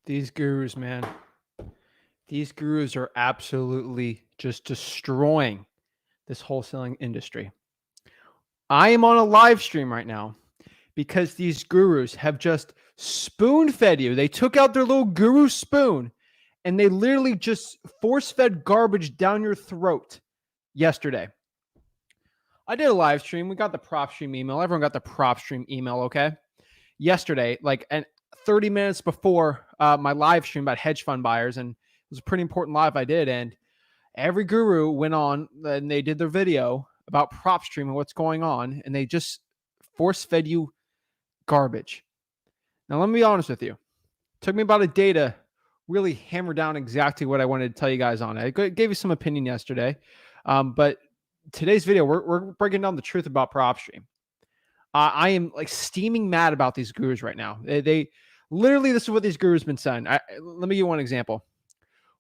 These gurus, man. These gurus are absolutely just destroying this wholesaling industry. I am on a live stream right now because these gurus have just spoon-fed you. They took out their little guru spoon and they literally just force-fed garbage down your throat yesterday. I did a live stream. We got the Propstream email. Everyone got the Propstream email, okay? Yesterday, like 30 minutes before my live stream about hedge fund buyers, and it was a pretty important live I did, and every guru went on and they did their video about Propstream and what's going on, and they just force-fed you garbage. Now, let me be honest with you. It took me about a day to really hammer down exactly what I wanted to tell you guys on it. I gave you some opinion yesterday, but today's video, we're breaking down the truth about Propstream. I am like steaming mad about these gurus right now. They literally, this is what these gurus have been saying. Let me give you one example.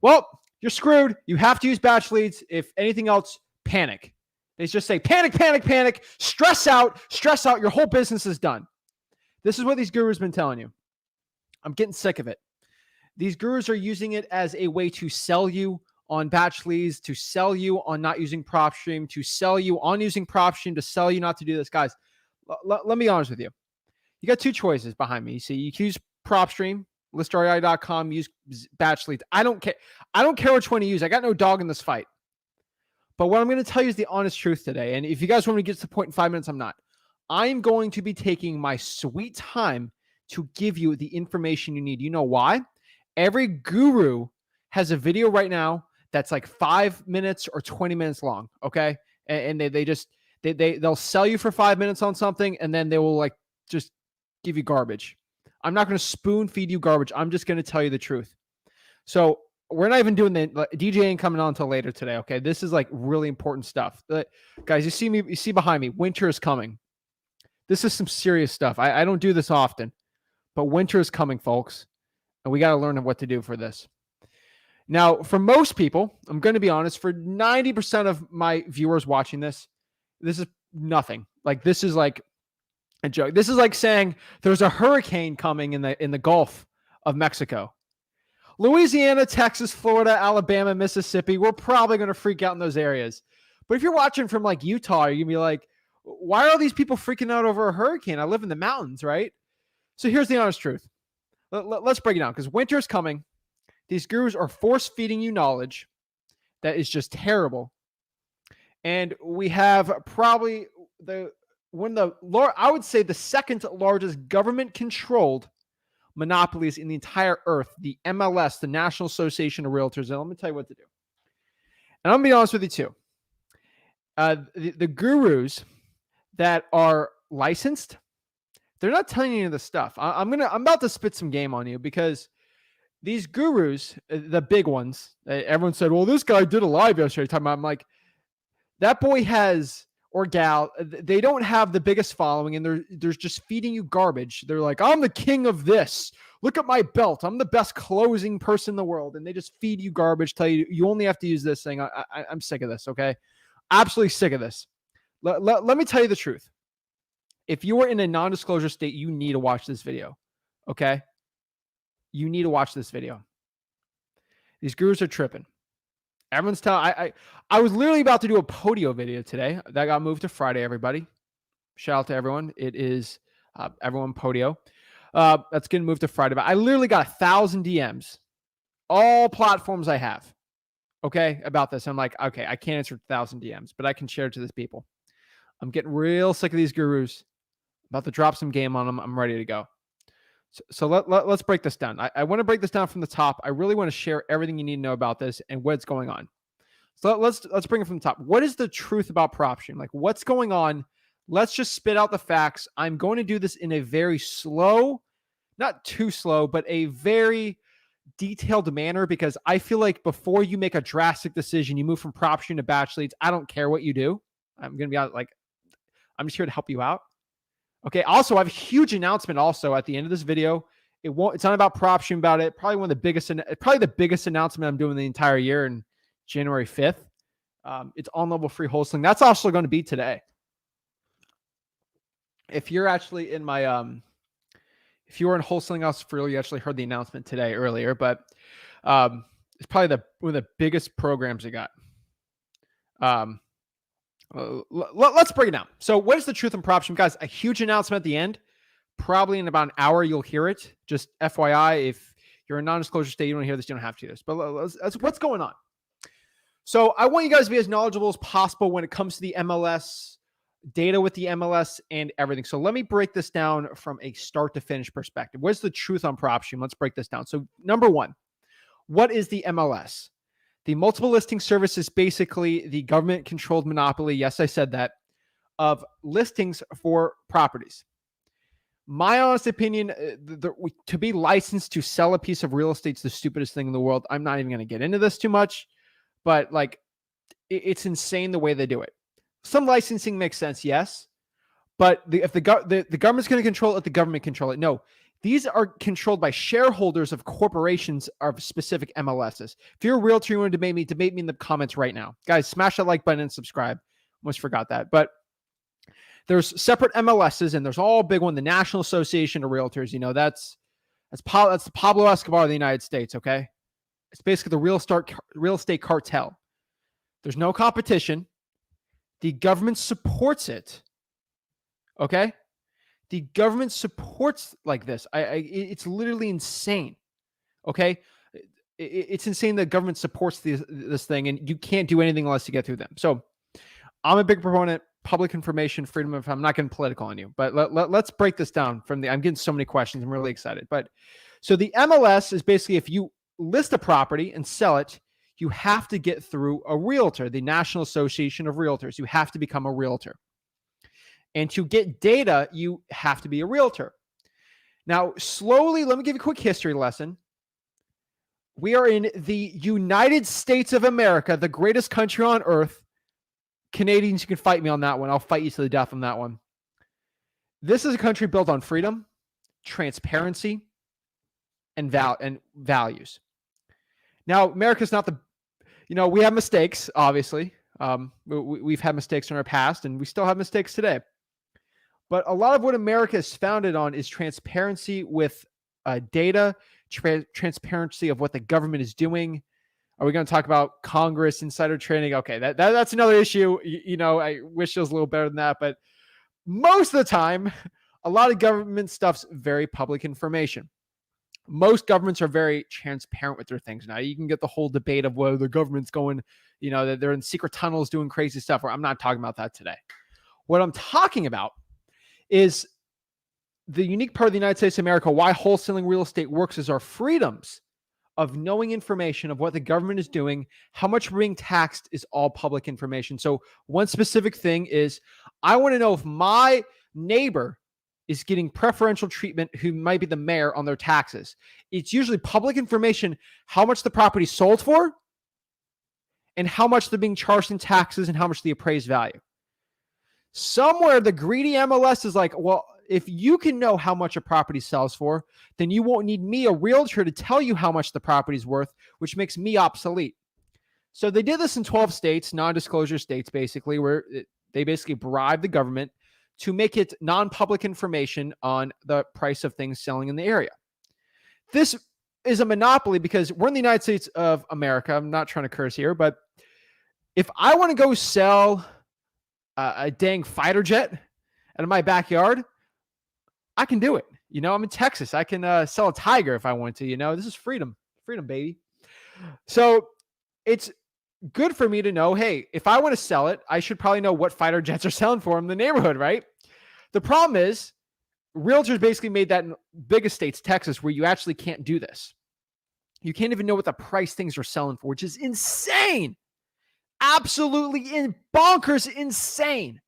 Well, you're screwed. You have to use BatchLeads. If anything else, panic. They just say, panic, panic, panic, stress out, your whole business is done. This is what these gurus have been telling you. I'm getting sick of it. These gurus are using it as a way to sell you on BatchLeads, to sell you on not using Propstream, to sell you on using Propstream, to sell you not to do this. Guys, let me be honest with you. You got two choices behind me. You see, you can use Propstream, listrei.com, use BatchLeads. I don't care. I don't care which one you use. I got no dog in this fight. But what I'm going to tell you is the honest truth today. And if you guys want me to get to the point in 5 minutes, I'm not. I'm going to be taking my sweet time to give you the information you need. You know why? Every guru has a video right now that's like 5 minutes or 20 minutes long. Okay. And they'll sell you for 5 minutes on something, and then they will like just give you garbage. I'm not going to spoon feed you garbage. I'm just going to tell you the truth. So we're not even doing the DJ ain't coming on until later today. Okay. This is like really important stuff. Guys, you see behind me, winter is coming. This is some serious stuff. I don't do this often, but winter is coming, folks. And we got to learn what to do for this. Now, for most people, I'm going to be honest, for 90% of my viewers watching this is nothing. Like, this is like a joke. This is like saying there's a hurricane coming in the Gulf of Mexico. Louisiana, Texas, Florida, Alabama, Mississippi, we're probably going to freak out in those areas. But if you're watching from like Utah, you're going to be like, why are all these people freaking out over a hurricane? I live in the mountains, right? So here's the honest truth. Let's break it down, because winter is coming. These gurus are force-feeding you knowledge that is just terrible. And we have probably I would say the second largest government-controlled monopolies in the entire earth, the MLS, the National Association of Realtors. And let me tell you what to do. And I'm going to be honest with you too. The gurus that are licensed, they're not telling you any of this stuff. I'm about to spit some game on you, because these gurus, the big ones, everyone said, well, this guy did a live yesterday talking about, I'm like, that boy has, or gal, they don't have the biggest following, and they're just feeding you garbage. They're like, I'm the king of this. Look at my belt. I'm the best closing person in the world. And they just feed you garbage, tell you, you only have to use this thing. I'm sick of this, okay? Absolutely sick of this. Let me tell you the truth. If you are in a non-disclosure state, you need to watch this video, okay? You need to watch this video. These gurus are tripping. Everyone's telling. I was literally about to do a Podio video today. That got moved to Friday, everybody. Shout out to everyone. It is everyone Podio. That's getting moved to Friday. But I literally got 1,000 DMs, all platforms I have, okay, about this. I'm like, okay, I can't answer 1,000 DMs, but I can share it to these people. I'm getting real sick of these gurus. About to drop some game on them. I'm ready to go. So let's break this down. I want to break this down from the top. I really want to share everything you need to know about this and what's going on. So let's bring it from the top. What is the truth about Propstream? Like, what's going on? Let's just spit out the facts. I'm going to do this in a very slow, not too slow, but a very detailed manner, because I feel like before you make a drastic decision, you move from Propstream to BatchLeads. I don't care what you do. I'm going to be out, like, I'm just here to help you out. Okay. Also, I have a huge announcement also at the end of this video. It's not about Propstream about it. Probably the biggest announcement I'm doing the entire year, in January 5th. It's on level free wholesaling. That's also going to be today. If you're actually in my if you were in Wholesaling Australia, you actually heard the announcement today earlier, but it's probably one of the biggest programs they got. Let's break it down. So what is the truth on Propstream? Guys, a huge announcement at the end. Probably in about an hour, you'll hear it. Just FYI, if you're a non-disclosure state, you don't hear this, you don't have to hear this. But that's what's going on. So I want you guys to be as knowledgeable as possible when it comes to the MLS, data with the MLS and everything. So let me break this down from a start to finish perspective. What's the truth on Propstream? Let's break this down. So number one, what is the MLS? The multiple listing service is basically the government-controlled monopoly, yes, I said that, of listings for properties. My honest opinion, to be licensed to sell a piece of real estate is the stupidest thing in the world. I'm not even going to get into this too much, but like, it's insane the way they do it. Some licensing makes sense, yes, but if the government's going to control it, the government control it. No, these are controlled by shareholders of corporations of specific MLSs. If you're a realtor, you want to debate me in the comments right now. Guys, smash that like button and subscribe. Almost forgot that. But there's separate MLSs, and there's all big one, the National Association of Realtors. You know, that's the Pablo Escobar of the United States, okay? It's basically the real estate cartel. There's no competition. The government supports it, okay? The government supports like this. It's literally insane, okay? It's insane that government supports this thing, and you can't do anything unless you get through them. So I'm a big proponent, public information, freedom of, I'm not getting political on you, but let's break this down I'm getting so many questions. I'm really excited. But so the MLS is basically, if you list a property and sell it, you have to get through a realtor, the National Association of Realtors. You have to become a realtor. And to get data, you have to be a realtor. Now, slowly, let me give you a quick history lesson. We are in the United States of America, the greatest country on earth. Canadians, you can fight me on that one. I'll fight you to the death on that one. This is a country built on freedom, transparency, and values. Now, America's not we have mistakes, obviously. We've had mistakes in our past, and we still have mistakes today. But a lot of what America is founded on is transparency with data, transparency of what the government is doing. Are we going to talk about Congress, insider trading? Okay, that's another issue. I wish it was a little better than that. But most of the time, a lot of government stuff's very public information. Most governments are very transparent with their things. Now, you can get the whole debate of whether the government's going, that they're in secret tunnels doing crazy stuff. I'm not talking about that today. What I'm talking about is the unique part of the United States of America, why wholesaling real estate works, is our freedoms of knowing information of what the government is doing, how much we're being taxed is all public information. So one specific thing is, I want to know if my neighbor is getting preferential treatment who might be the mayor on their taxes. It's usually public information, how much the property sold for and how much they're being charged in taxes and how much the appraised value. Somewhere the greedy MLS is like, well, if you can know how much a property sells for, then you won't need me, a realtor, to tell you how much the property is worth, which makes me obsolete. So they did this in 12 states, non-disclosure states, basically, where they basically bribed the government to make it non-public information on the price of things selling in the area. This is a monopoly because we're in the United States of America. I'm not trying to curse here, but if I want to go sell a dang fighter jet out of my backyard, I can do it. I'm in Texas. I can sell a tiger if I want to. This is freedom, baby. So it's good for me to know, hey, if I want to sell it, I should probably know what fighter jets are selling for in the neighborhood, right? The problem is, realtors basically made that in biggest states, Texas, where you actually can't do this. You can't even know what the price things are selling for, which is insane. Absolutely bonkers insane.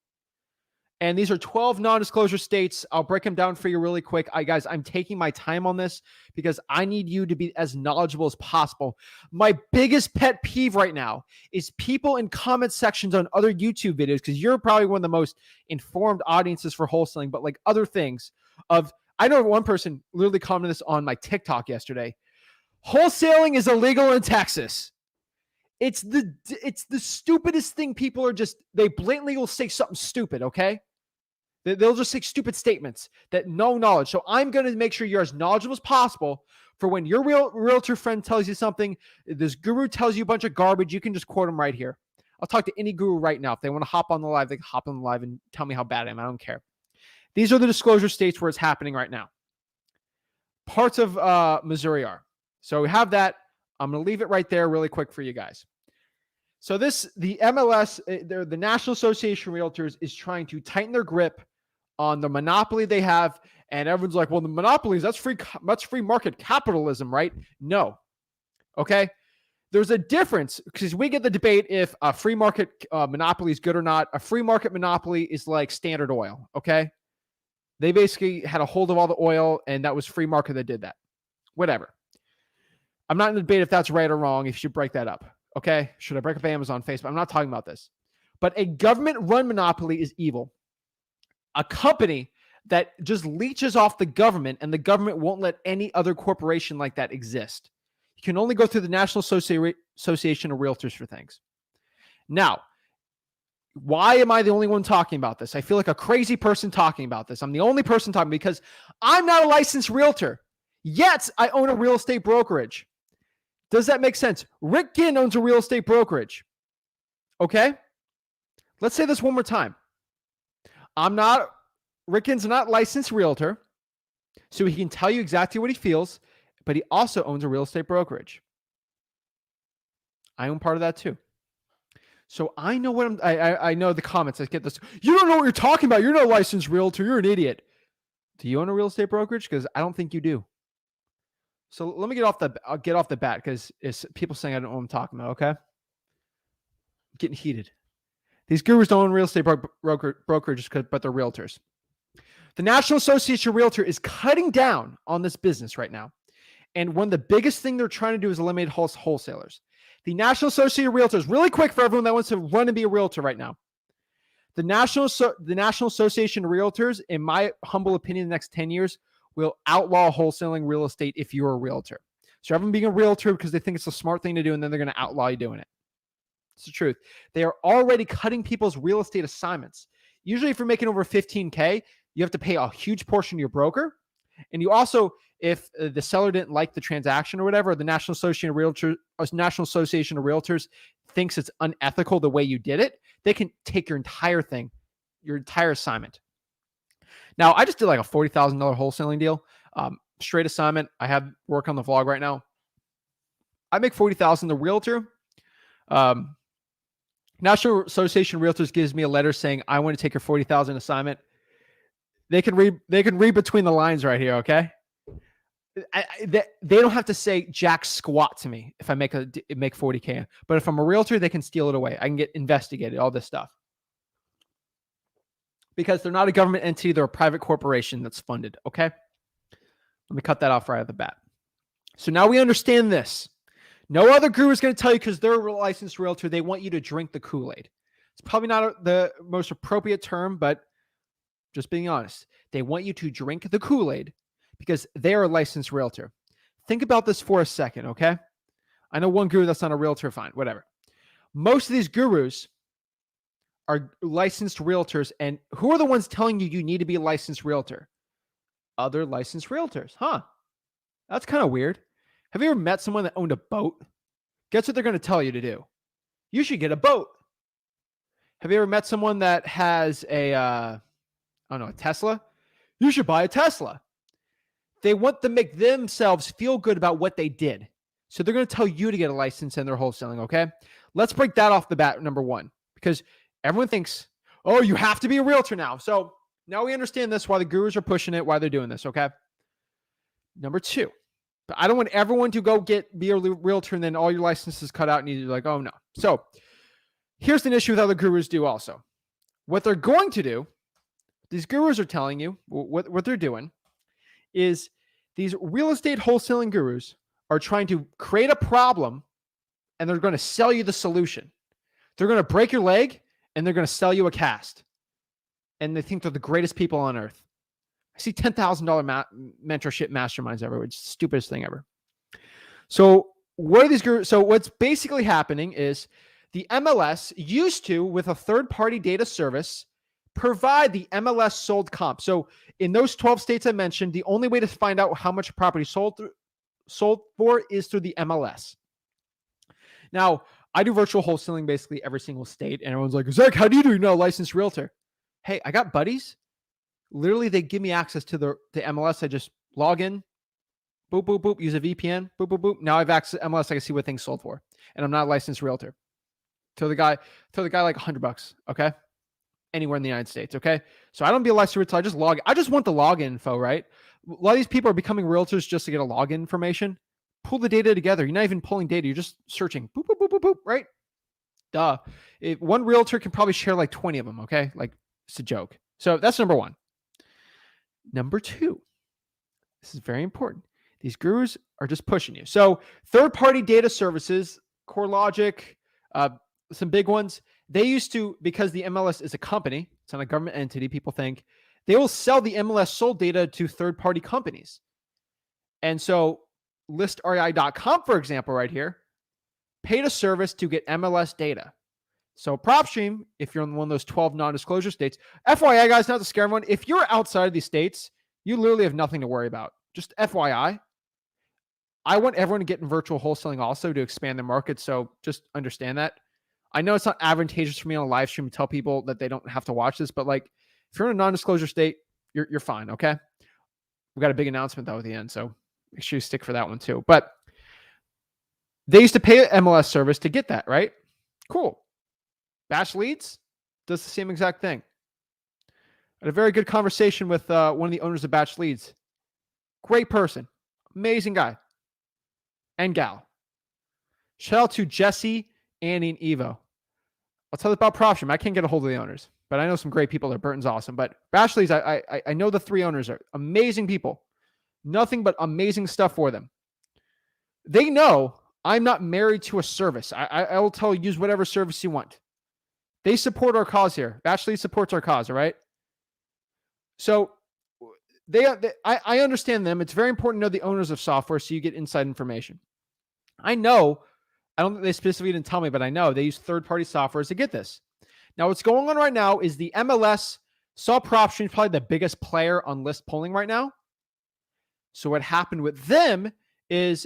And these are 12 non-disclosure states. I'll break them down for you really quick. Guys, I'm taking my time on this because I need you to be as knowledgeable as possible. My biggest pet peeve right now is people in comment sections on other YouTube videos, because you're probably one of the most informed audiences for wholesaling, but like other things I know one person literally commented this on my TikTok yesterday. Wholesaling is illegal in Texas. It's the stupidest thing. People are they blatantly will say something stupid, okay? They'll just say stupid statements that no knowledge. So I'm going to make sure you're as knowledgeable as possible for when your realtor friend tells you something, this guru tells you a bunch of garbage, you can just quote them right here. I'll talk to any guru right now. If they want to hop on the live, they can hop on the live and tell me how bad I am. I don't care. These are the disclosure states where it's happening right now. Parts of Missouri are. So we have that. I'm going to leave it right there really quick for you guys. So the MLS, the National Association of Realtors, is trying to tighten their grip on the monopoly they have. And everyone's like, well, the monopolies, that's free market capitalism, right? No. Okay. There's a difference because we get the debate if a free market monopoly is good or not. A free market monopoly is like Standard Oil. Okay. They basically had a hold of all the oil and that was free market that did that. Whatever. I'm not in the debate if that's right or wrong. If you should break that up. Okay. Should I break up Amazon, Facebook? I'm not talking about this. But a government-run monopoly is evil. A company that just leeches off the government and the government won't let any other corporation like that exist. You can only go through the National Association of Realtors for things. Now, why am I the only one talking about this? I feel like a crazy person talking about this. I'm the only person talking because I'm not a licensed realtor, yet I own a real estate brokerage. Does that make sense? Rick Ginn owns a real estate brokerage. Okay? Let's say this one more time. Rick Ginn's not a licensed realtor, so he can tell you exactly what he feels, but he also owns a real estate brokerage. I own part of that too. So I know what I know the comments. I get this. You don't know what you're talking about. You're not a licensed realtor. You're an idiot. Do you own a real estate brokerage? Because I don't think you do. So let me get off the bat because it's people saying I don't know what I'm talking about. Okay, I'm getting heated. These gurus don't own real estate brokerages, but they're realtors. The National Association of Realtors is cutting down on this business right now. And one of the biggest things they're trying to do is eliminate wholesalers. The National Association of Realtors, really quick for everyone that wants to run and be a realtor right now. The National Association of Realtors, in my humble opinion, in the next 10 years, will outlaw wholesaling real estate if you're a realtor. So everyone being a realtor because they think it's a smart thing to do, and then they're going to outlaw you doing it. It's the truth. They are already cutting people's real estate assignments. Usually if you're making over 15K, you have to pay a huge portion to your broker. And you also, if the seller didn't like the transaction or whatever, the National Association of Realtors thinks it's unethical the way you did it, they can take your entire thing, your entire assignment. Now, I just did like a $40,000 wholesaling deal, straight assignment. I have work on the vlog right now. I make $40,000. The realtor, National Association of Realtors gives me a letter saying I want to take your $40,000 assignment. They can read between the lines right here. Okay. They don't have to say jack squat to me if I make 40K, but if I'm a realtor, they can steal it away. I can get investigated, all this stuff. Because they're not a government entity, they're a private corporation that's funded. Okay. Let me cut that off right at the bat. So now we understand this. No other guru is going to tell you because they're a licensed realtor, they want you to drink the Kool-Aid. It's probably not the most appropriate term, but just being honest, they want you to drink the Kool-Aid because they're a licensed realtor. Think about this for a second, okay? I know one guru that's not a realtor, fine, whatever. Most of these gurus are licensed realtors, and who are the ones telling you need to be a licensed realtor? Other licensed realtors, huh? That's kind of weird. Have you ever met someone that owned a boat? Guess what they're going to tell you to do? You should get a boat. Have you ever met someone that has a Tesla? You should buy a Tesla. They want to make themselves feel good about what they did. So they're going to tell you to get a license and they're wholesaling, okay? Let's break that off the bat, number one, because everyone thinks, oh, you have to be a realtor now. So now we understand this, why the gurus are pushing it, why they're doing this, okay? Number two, but I don't want everyone to go be a realtor and then all your licenses cut out and you're like, oh no. So here's an issue with other gurus do also. What they're going to do, these gurus are telling you, what they're doing is these real estate wholesaling gurus are trying to create a problem and they're going to sell you the solution. They're going to break your leg and they're going to sell you a cast. And they think they're the greatest people on earth. I see $10,000 mentorship masterminds everywhere. It's the stupidest thing ever. So what are these gurus? So what's basically happening is the MLS used to, with a third-party data service, provide the MLS sold comp. So in those 12 states I mentioned, the only way to find out how much property sold for is through the MLS. Now, I do virtual wholesaling basically every single state, and everyone's like, Zach, how do you do? You're not a licensed realtor. Hey, I got buddies. Literally, they give me access to the MLS. I just log in, boop, boop, boop, use a VPN, boop, boop, boop. Now I've access to MLS. I can see what things sold for, and I'm not a licensed realtor. Tell the guy like $100, okay? Anywhere in the United States, okay? So I don't be a licensed realtor. I just log. I just want the login info, right? A lot of these people are becoming realtors just to get a login information. Pull the data together. You're not even pulling data. You're just searching. Boop, boop, boop, boop, boop, right? Duh. One realtor can probably share like 20 of them, okay? Like, it's a joke. So that's number one. Number two, this is very important. These gurus are just pushing you. So third-party data services, CoreLogic, some big ones, they used to, because the MLS is a company, it's not a government entity, people think, they will sell the MLS sold data to third-party companies. And so listrei.com, for example, right here, paid a service to get MLS data. So Propstream, if you're in one of those 12 non-disclosure states, FYI, guys, not to scare everyone, if you're outside of these states, you literally have nothing to worry about. Just FYI. I want everyone to get in virtual wholesaling also to expand the market, so just understand that. I know it's not advantageous for me on a live stream to tell people that they don't have to watch this, but like if you're in a non-disclosure state, you're fine, okay? We got a big announcement though at the end, so make sure you stick for that one too. But they used to pay an MLS service to get that, right? Cool. BatchLeads does the same exact thing. I had a very good conversation with one of the owners of BatchLeads. Great person. Amazing guy. And gal. Shout out to Jesse, Annie, and Evo. I'll tell you about Propstream. I can't get a hold of the owners, but I know some great people there. Burton's awesome. But BatchLeads, I know the three owners are amazing people. Nothing but amazing stuff for them. They know I'm not married to a service. I will tell you, use whatever service you want. They support our cause here. BatchLeads supports our cause, all right? So I understand them. It's very important to know the owners of software so you get inside information. I know, I don't think they specifically didn't tell me, but I know they use third-party softwares to get this. Now, what's going on right now is the MLS saw Propstream is probably the biggest player on list polling right now. So what happened with them is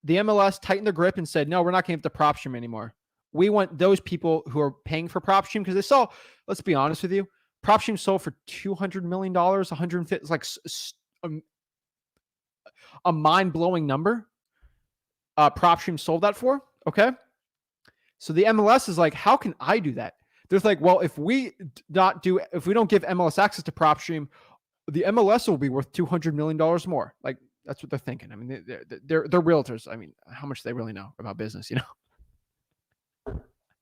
the MLS tightened their grip and said, no, we're not going to give the Propstream anymore. We want those people who are paying for Propstream because they saw, let's be honest with you, Propstream sold for $200 million, 150, it's like a mind-blowing number. Propstream sold that for, okay? So the MLS is like, how can I do that? They're like, well, if we don't give MLS access to Propstream, the MLS will be worth $200 million more. Like, that's what they're thinking. I mean, they're realtors. I mean, how much do they really know about business, you know?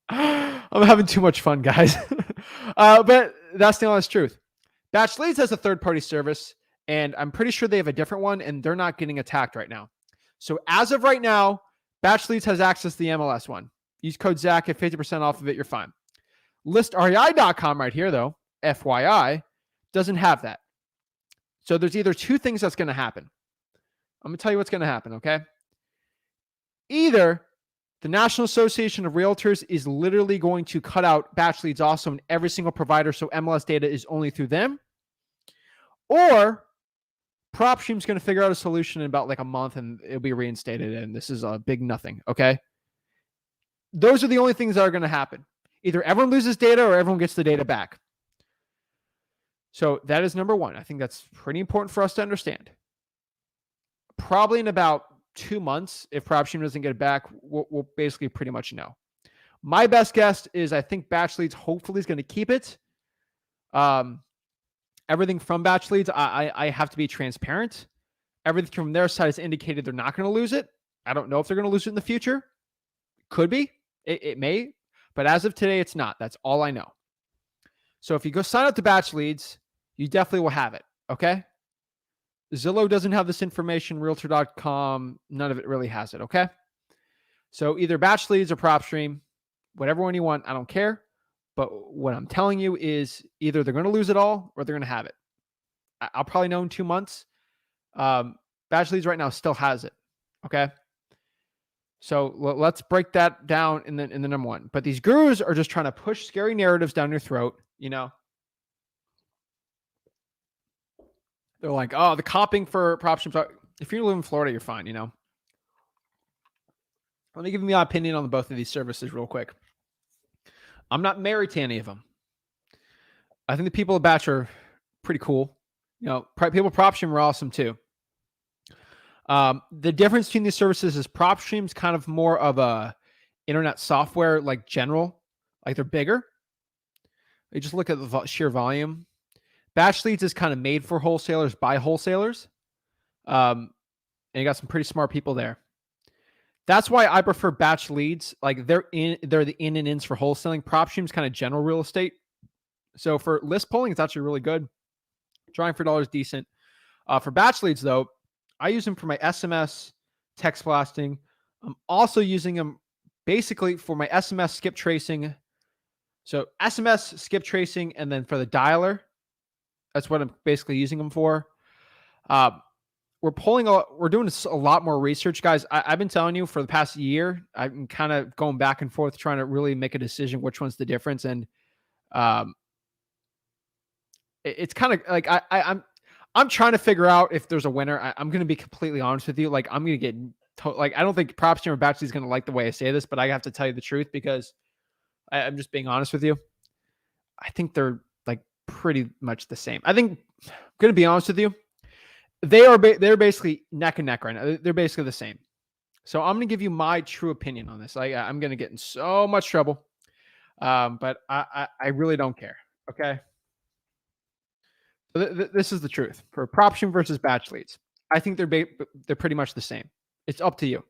I'm having too much fun, guys. But that's the honest truth. BatchLeads has a third-party service, and I'm pretty sure they have a different one, and they're not getting attacked right now. So as of right now, BatchLeads has access to the MLS one. Use code Zach at 50% off of it. You're fine. ListREI.com right here, though, FYI, doesn't have that. So there's either two things that's going to happen. I'm going to tell you what's going to happen, okay? Either the National Association of Realtors is literally going to cut out BatchLeads also in every single provider, so MLS data is only through them, or Propstream's going to figure out a solution in about like a month and it'll be reinstated, and this is a big nothing, okay? Those are the only things that are going to happen. Either everyone loses data or everyone gets the data back. So that is number one. I think that's pretty important for us to understand. Probably in about 2 months, if Propstream doesn't get it back, we'll basically pretty much know. My best guess is I think BatchLeads hopefully is going to keep it. Everything from BatchLeads, I have to be transparent. Everything from their side has indicated they're not going to lose it. I don't know if they're going to lose it in the future. Could be. It may. But as of today, it's not. That's all I know. So if you go sign up to BatchLeads, you definitely will have it. Okay? Zillow doesn't have this information. Realtor.com, none of it really has it. Okay? So either BatchLeads or Propstream, whatever one you want, I don't care. But what I'm telling you is either they're going to lose it all or they're going to have it. I'll probably know in 2 months. BatchLeads right now still has it. Okay? So let's break that down in the number one. But these gurus are just trying to push scary narratives down your throat, you know. They're like, oh, the comping for Propstream. If you live in Florida, you're fine, you know. Let me give you my opinion on both of these services real quick. I'm not married to any of them. I think the people at Batch are pretty cool. You know, people Propstream are awesome too. The difference between these services is Propstream's kind of more of a internet software, like general, like they're bigger. You just look at the sheer volume. BatchLeads is kind of made for wholesalers by wholesalers. And you got some pretty smart people there. That's why I prefer BatchLeads. Like they're the in and ins for wholesaling. Propstream's kind of general real estate. So for list polling, it's actually really good. Drawing for dollars decent. For BatchLeads though, I use them for my SMS text blasting. I'm also using them basically for my SMS skip tracing. So SMS skip tracing, and then for the dialer, that's what I'm basically using them for. We're doing a lot more research, guys. I've been telling you for the past year, I'm kind of going back and forth trying to really make a decision which one's the difference. And it's kind of like I'm trying to figure out if there's a winner. I'm going to be completely honest with you. Like I'm going to get I don't think Propstream or BatchLeads is going to like the way I say this, but I have to tell you the truth because I'm just being honest with you. I think they're like pretty much the same. I think I'm going to be honest with you. They're basically neck and neck right now. They're basically the same. So I'm going to give you my true opinion on this. I'm going to get in so much trouble, but I really don't care. Okay. So this is the truth for Propstream versus BatchLeads. I think they're pretty much the same. It's up to you.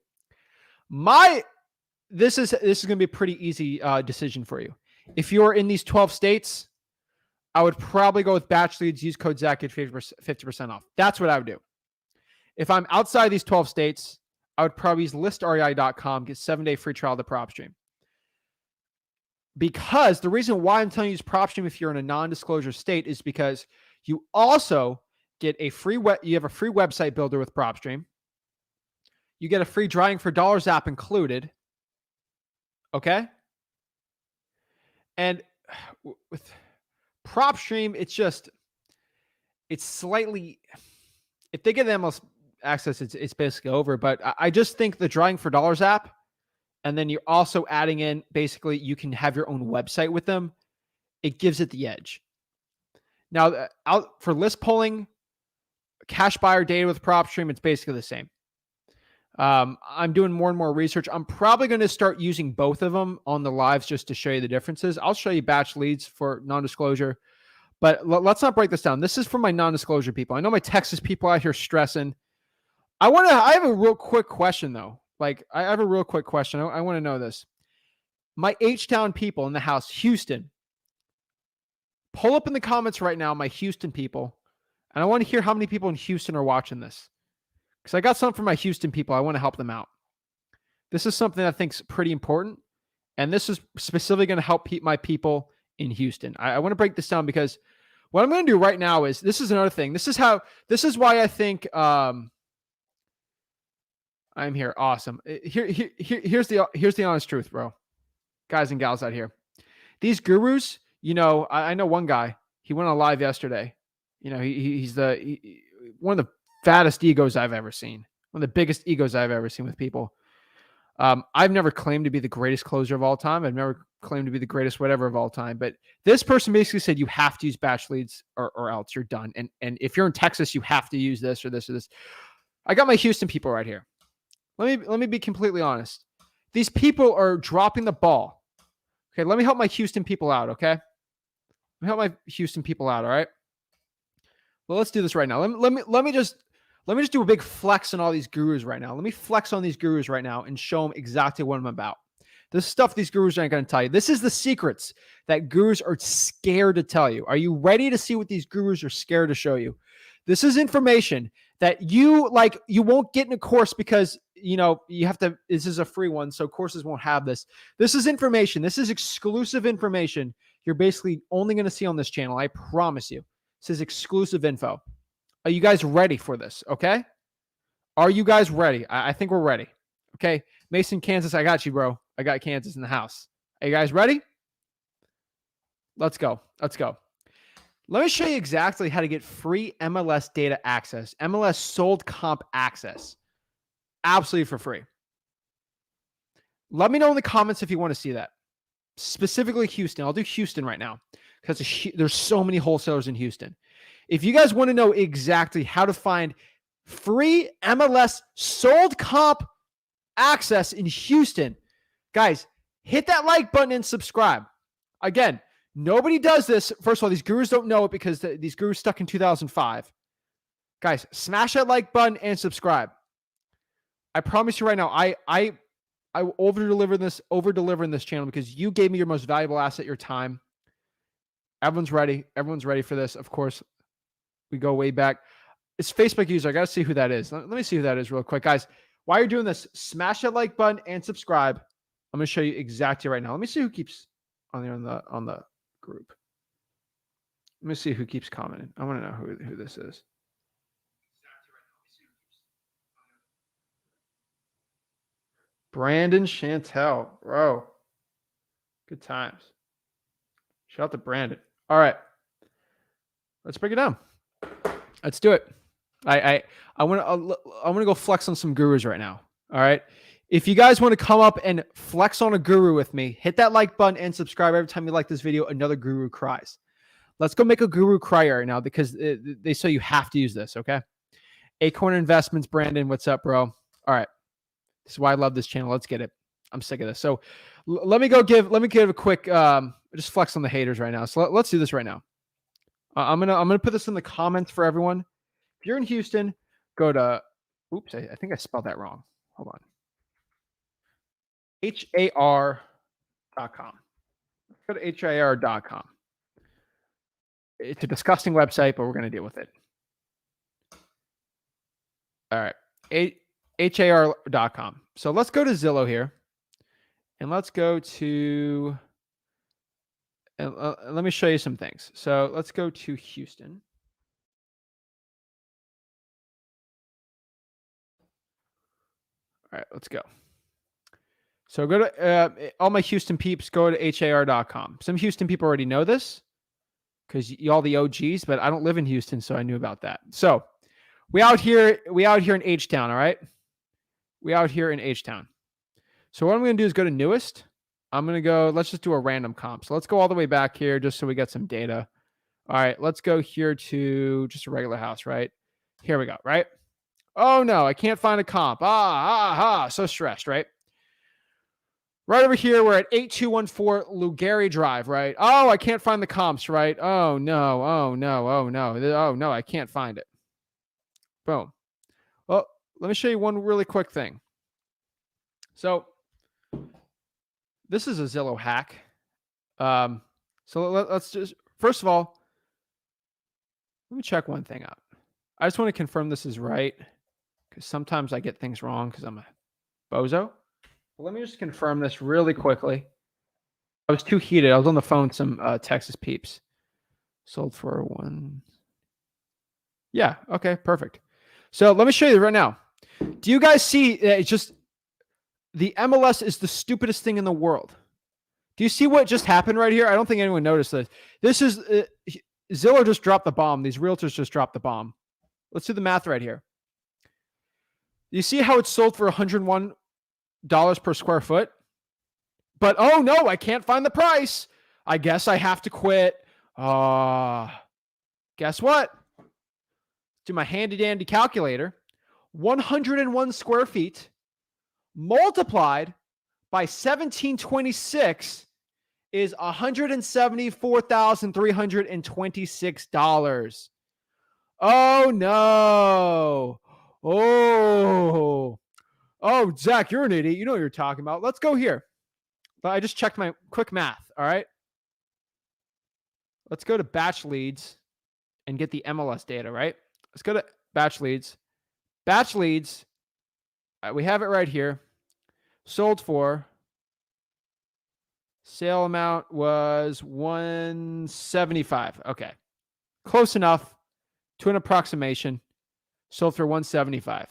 This is going to be a pretty easy decision for you. If you're in these 12 states, I would probably go with BatchLeads. Use code Zach, get 50% off. That's what I would do. If I'm outside these 12 states, I would probably use listrei.com, get 7-day free trial to Propstream. Because the reason why I'm telling you use Propstream if you're in a non-disclosure state is because you also get a free you have a free website builder with Propstream. You get a free drawing for dollars app included. Okay? And with Propstream, it's slightly, if they get the MLS access, it's basically over. But I just think the drawing for dollars app, and then you're also adding in, basically, you can have your own website with them. It gives it the edge. Now, out for list polling, cash buyer data with Propstream, it's basically the same. I'm doing more and more research. I'm probably going to start using both of them on the lives just to show you the differences. I'll show you BatchLeads for non-disclosure, but let's not break this down. This is for my non-disclosure people. I know my Texas people out here stressing. I have a real quick question though. Like I have a real quick question. I want to know this. My H-Town people in the house, Houston, pull up in the comments right now, my Houston people. And I want to hear how many people in Houston are watching this. Because I got something for my Houston people. I want to help them out. This is something I think is pretty important. And this is specifically going to help my people in Houston. I want to break this down because what I'm going to do right now is, this is another thing. This is why I think I'm here. Awesome. Here's the honest truth, bro. Guys and gals out here. These gurus, you know, I know one guy, he went on live yesterday. You know, he's one of the fattest egos I've ever seen. One of the biggest egos I've ever seen with people. I've never claimed to be the greatest closer of all time. I've never claimed to be the greatest whatever of all time. But this person basically said you have to use BatchLeads or else you're done. And if you're in Texas, you have to use this or this or this. I got my Houston people right here. Let me be completely honest. These people are dropping the ball. Okay, let me help my Houston people out, okay? Let me help my Houston people out, all right? Well, let's do this right now. Let me just do a big flex on all these gurus right now. Let me flex on these gurus right now and show them exactly what I'm about. This stuff these gurus aren't going to tell you. This is the secrets that gurus are scared to tell you. Are you ready to see what these gurus are scared to show you? This is information that you won't get in a course because, you know, you have to, this is a free one, so courses won't have this. This is information. This is exclusive information you're basically only going to see on this channel. I promise you. This is exclusive info. Are you guys ready for this? Okay. Are you guys ready? I think we're ready. Okay. Mason, Kansas, I got you, bro. I got Kansas in the house. Are you guys ready? Let's go. Let's go. Let me show you exactly how to get free MLS data access, MLS sold comp access, absolutely for free. Let me know in the comments if you want to see that. Specifically Houston. I'll do Houston right now because there's so many wholesalers in Houston. If you guys want to know exactly how to find free MLS sold comp access in Houston, guys, hit that like button and subscribe. Again, nobody does this. First of all, these gurus don't know it because these gurus stuck in 2005. Guys, smash that like button and subscribe. I promise you right now, I will over-deliver in this channel because you gave me your most valuable asset, your time. Everyone's ready. Everyone's ready for this. Of course, we go way back. It's Facebook user. I got to see who that is. Let me see who that is real quick. Guys, while you're doing this, smash that like button and subscribe. I'm going to show you exactly right now. Let me see who keeps on the group. Let me see who keeps commenting. I want to know who this is. Brandon Chantel, bro. Good times. Shout out to Brandon. All right. Let's break it down. Let's do it. I want to go flex on some gurus right now. All right. If you guys want to come up and flex on a guru with me, hit that like button and subscribe. Every time you like this video, another guru cries. Let's go make a guru cry right now because they say you have to use this. Okay. Acorn Investments, Brandon. What's up, bro? All right. This is why I love this channel. Let's get it. I'm sick of this. So let me give a quick, just flex on the haters right now. So let's do this right now. I'm going to put this in the comments for everyone. If you're in Houston, go to, oops, I think I spelled that wrong. Hold on. HAR.com. Go to HAR.com. It's a disgusting website, but we're going to deal with it. All right. HAR.com. So let's go to Zillow here. And let's go to, let me show you some things. So let's go to Houston. All right, let's go. So go to, all my Houston peeps, go to HAR.com. Some Houston people already know this because y'all the OGs, but I don't live in Houston, so I knew about that. So we out here in H-Town, all right? We out here in H-Town. So what I'm going to do is go to newest. I'm going to go, let's just do a random comp. So let's go all the way back here just so we get some data. All right, let's go here to just a regular house, right? Here we go, right? Oh no, I can't find a comp. So stressed, right? Right over here, we're at 8214 Lugari Drive, right? Oh, I can't find the comps, right? Oh no, oh no, oh no, oh no, I can't find it. Boom. Well, let me show you one really quick thing. So this is a Zillow hack. So let's just, first of all, let me check one thing out. I just want to confirm this is right because sometimes I get things wrong because I'm a bozo. But let me just confirm this really quickly. I was too heated. I was on the phone with some Texas peeps. Sold for one. Yeah. Okay. Perfect. So let me show you right now. Do you guys see? It's just the MLS is the stupidest thing in the world. Do you see what just happened right here? I don't think anyone noticed this. This is Zillow just dropped the bomb. These realtors just dropped the bomb. Let's do the math right here. You see how it's sold for $101 per square foot? But oh no, I can't find the price. I guess I have to quit. Guess what? Do my handy dandy calculator. 101 square feet multiplied by 1726 is $174,326. Oh no. Oh, Zach, you're an idiot. You know what you're talking about. Let's go here. But I just checked my quick math. All right. Let's go to BatchLeads and get the MLS data, right? Let's go to BatchLeads. BatchLeads, we have it right here. Sold for. Sale amount was $175. Okay. Close enough to an approximation. Sold for $175.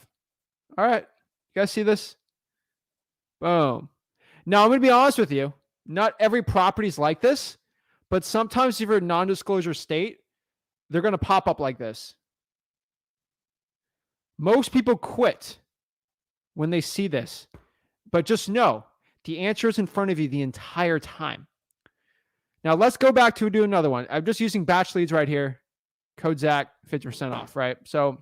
All right. You guys see this? Boom. Now, I'm going to be honest with you. Not every property is like this, but sometimes if you're a non-disclosure state, they're going to pop up like this. Most people quit when they see this, but just know the answer is in front of you the entire time. Now let's go back to do another one. I'm just using BatchLeads right here. Code Zach, 50% off, right? So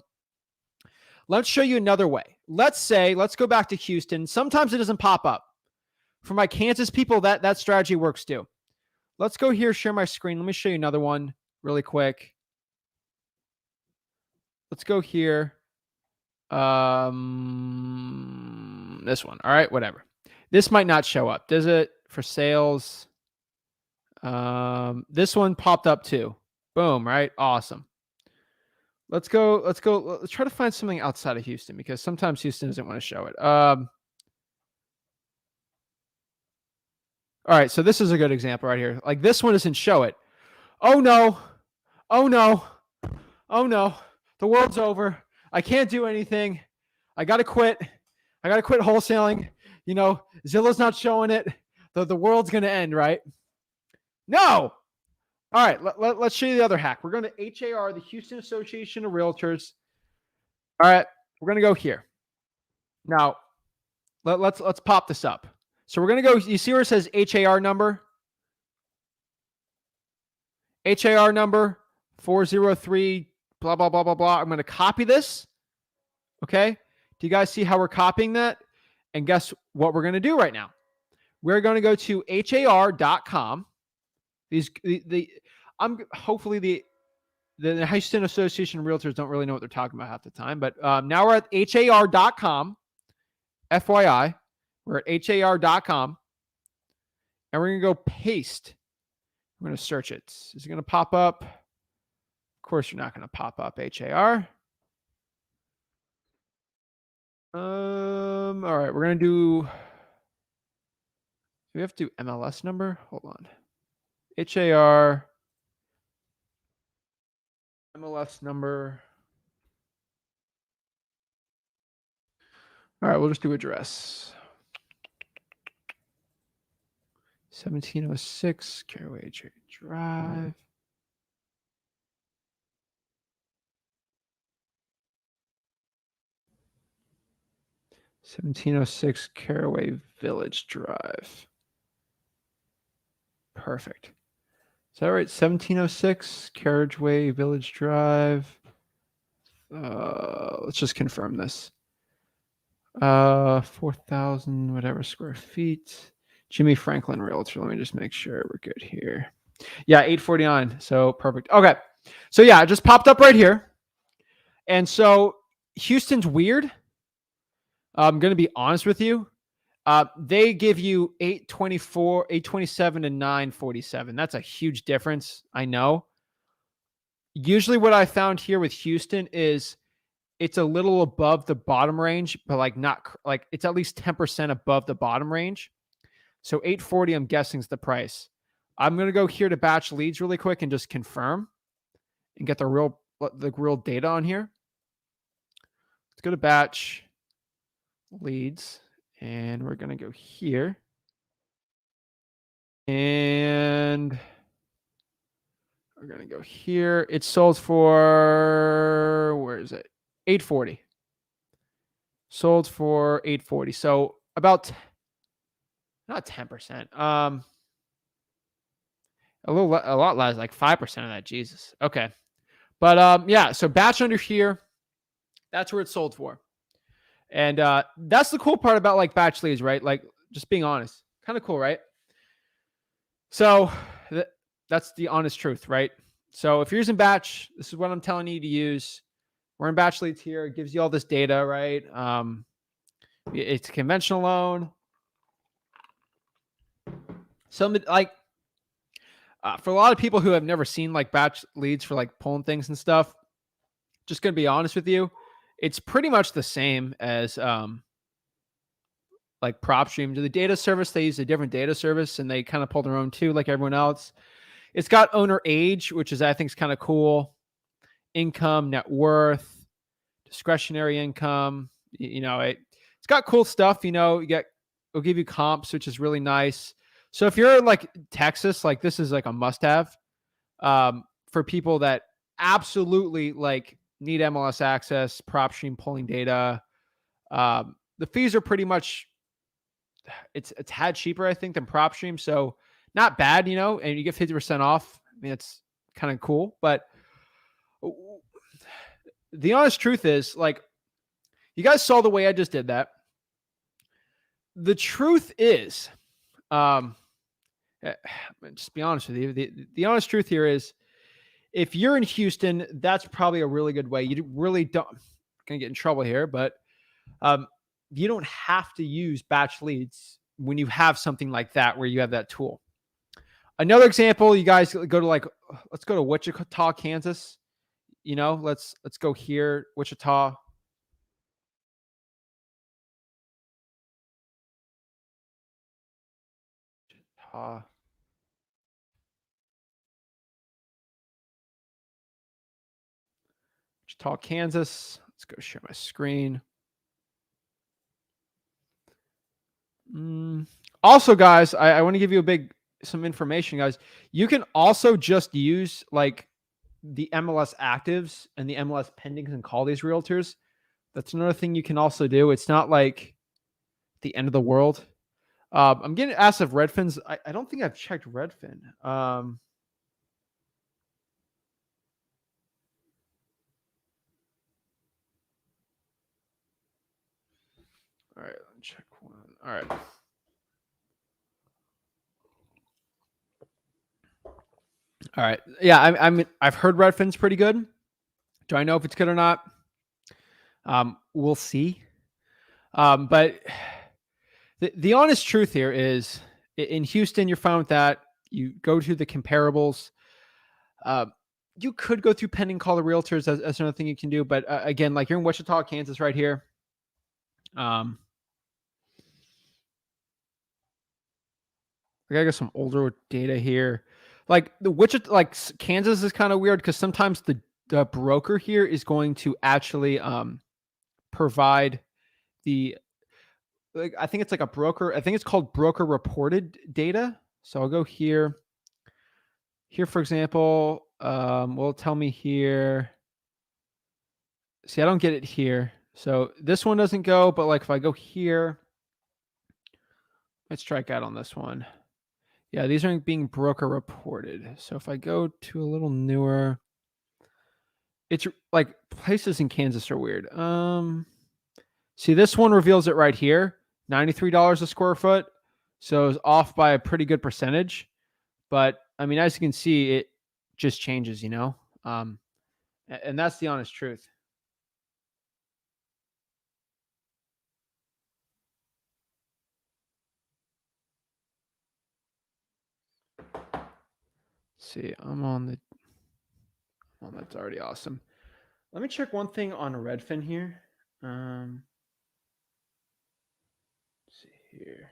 let's show you another way. Let's go back to Houston. Sometimes it doesn't pop up. For my Kansas people, that strategy works too. Let's go here, share my screen. Let me show you another one really quick. Let's go here. This one. All right, whatever. This might not show up. Does it for sales? This one popped up too. Boom, right? Awesome. Let's try to find something outside of Houston because sometimes Houston doesn't want to show it. All right, so this is a good example right here. Like this one doesn't show it. Oh no. Oh no. Oh no. The world's over. I can't do anything. I got to quit. I got to quit wholesaling. Zillow's not showing it. The world's going to end, right? No. All right, let's show you the other hack. We're going to HAR, the Houston Association of Realtors. All right, we're going to go here. Now, let's pop this up. So we're going to go, you see where it says HAR number? HAR number 403, blah, blah, blah, blah, blah. I'm going to copy this. Okay. Do you guys see how we're copying that? And guess what we're going to do right now? We're going to go to har.com. Hopefully the Houston Association of Realtors don't really know what they're talking about half the time, but now we're at har.com. FYI, we're at har.com, and we're going to go paste. We're going to search it. Is it going to pop up? Of course, you're not going to pop up HAR. All right, we're going to do. We have to do MLS number. Hold on. HAR. MLS number. All right, we'll just do address. 1706 Caraway Drive. Mm-hmm. 1706 Caraway Village Drive. Perfect. Is that right? 1706 Carriageway Village Drive. Let's just confirm this. 4,000 whatever square feet. Jimmy Franklin Realtor. Let me just make sure we're good here. Yeah, 849. So perfect. Okay. So yeah, it just popped up right here. And so Houston's weird. I'm going to be honest with you. They give you 824, 827 to 947. That's a huge difference. I know. Usually what I found here with Houston is it's a little above the bottom range, but it's at least 10% above the bottom range. So 840, I'm guessing, is the price. I'm going to go here to BatchLeads really quick and just confirm and get the real data on here. Let's go to BatchLeads. And we're going to go here. And we're going to go here. It sold for, where is it? 840. Sold for 840. So about, not 10%. A lot less, like 5% of that. Jesus. Okay. But yeah, so batch under here, that's where it sold for. And that's the cool part about like BatchLeads, right? Like just being honest, kind of cool, right? So that's the honest truth, right? So if you're using Batch, this is what I'm telling you to use. We're in BatchLeads here. It gives you all this data, right? It's a conventional loan. Some like for a lot of people who have never seen like BatchLeads for like pulling things and stuff, just gonna be honest with you. It's pretty much the same as like Propstream. To the data service, they use a different data service and they kind of pull their own too, like everyone else. It's got owner age, which is I think is kind of cool. Income, net worth, discretionary income. It's got cool stuff. It'll give you comps, which is really nice. So if you're like Texas, like this is like a must-have for people that absolutely like need MLS access, Propstream pulling data. The fees are pretty much it's a tad cheaper, I think, than Propstream. So not bad, and you get 50% off. I mean, it's kind of cool. But the honest truth is, like, you guys saw the way I just did that. The truth is, just be honest with you. The honest truth here is, if you're in Houston, that's probably a really good way. You really don't gonna get in trouble here, but you don't have to use BatchLeads when you have something like that where you have that tool. Another example, you guys go to let's go to Wichita, Kansas. Let's go here, Wichita. Wichita, Kansas. Let's go share my screen. Also, guys, I want to give you some information, guys. You can also just use like the MLS actives and the MLS pendings and call these realtors. That's another thing you can also do. It's not like the end of the world. I'm getting asked if Redfin's. I don't think I've checked Redfin. All right, let's check one. All right. All right. Yeah, I've heard Redfin's pretty good. Do I know if it's good or not? We'll see. But the honest truth here is, in Houston, you're fine with that. You go to the comparables. You could go through pending call the realtors as another thing you can do. But again, like you're in Wichita, Kansas right here. I gotta get some older data here. Like the Wichita, like Kansas is kind of weird because sometimes the broker here is going to actually provide I think it's like a broker. I think it's called broker reported data. So I'll go here. Here, for example, will tell me here. See, I don't get it here. So this one doesn't go, but like if I go here, let's strike out on this one. Yeah, these aren't being broker reported. So if I go to a little newer, it's like places in Kansas are weird. See, this one reveals it right here, $93 a square foot. So it's off by a pretty good percentage. But I mean, as you can see, it just changes, and that's the honest truth. See, that's already awesome. Let me check one thing on Redfin here. Let's see here.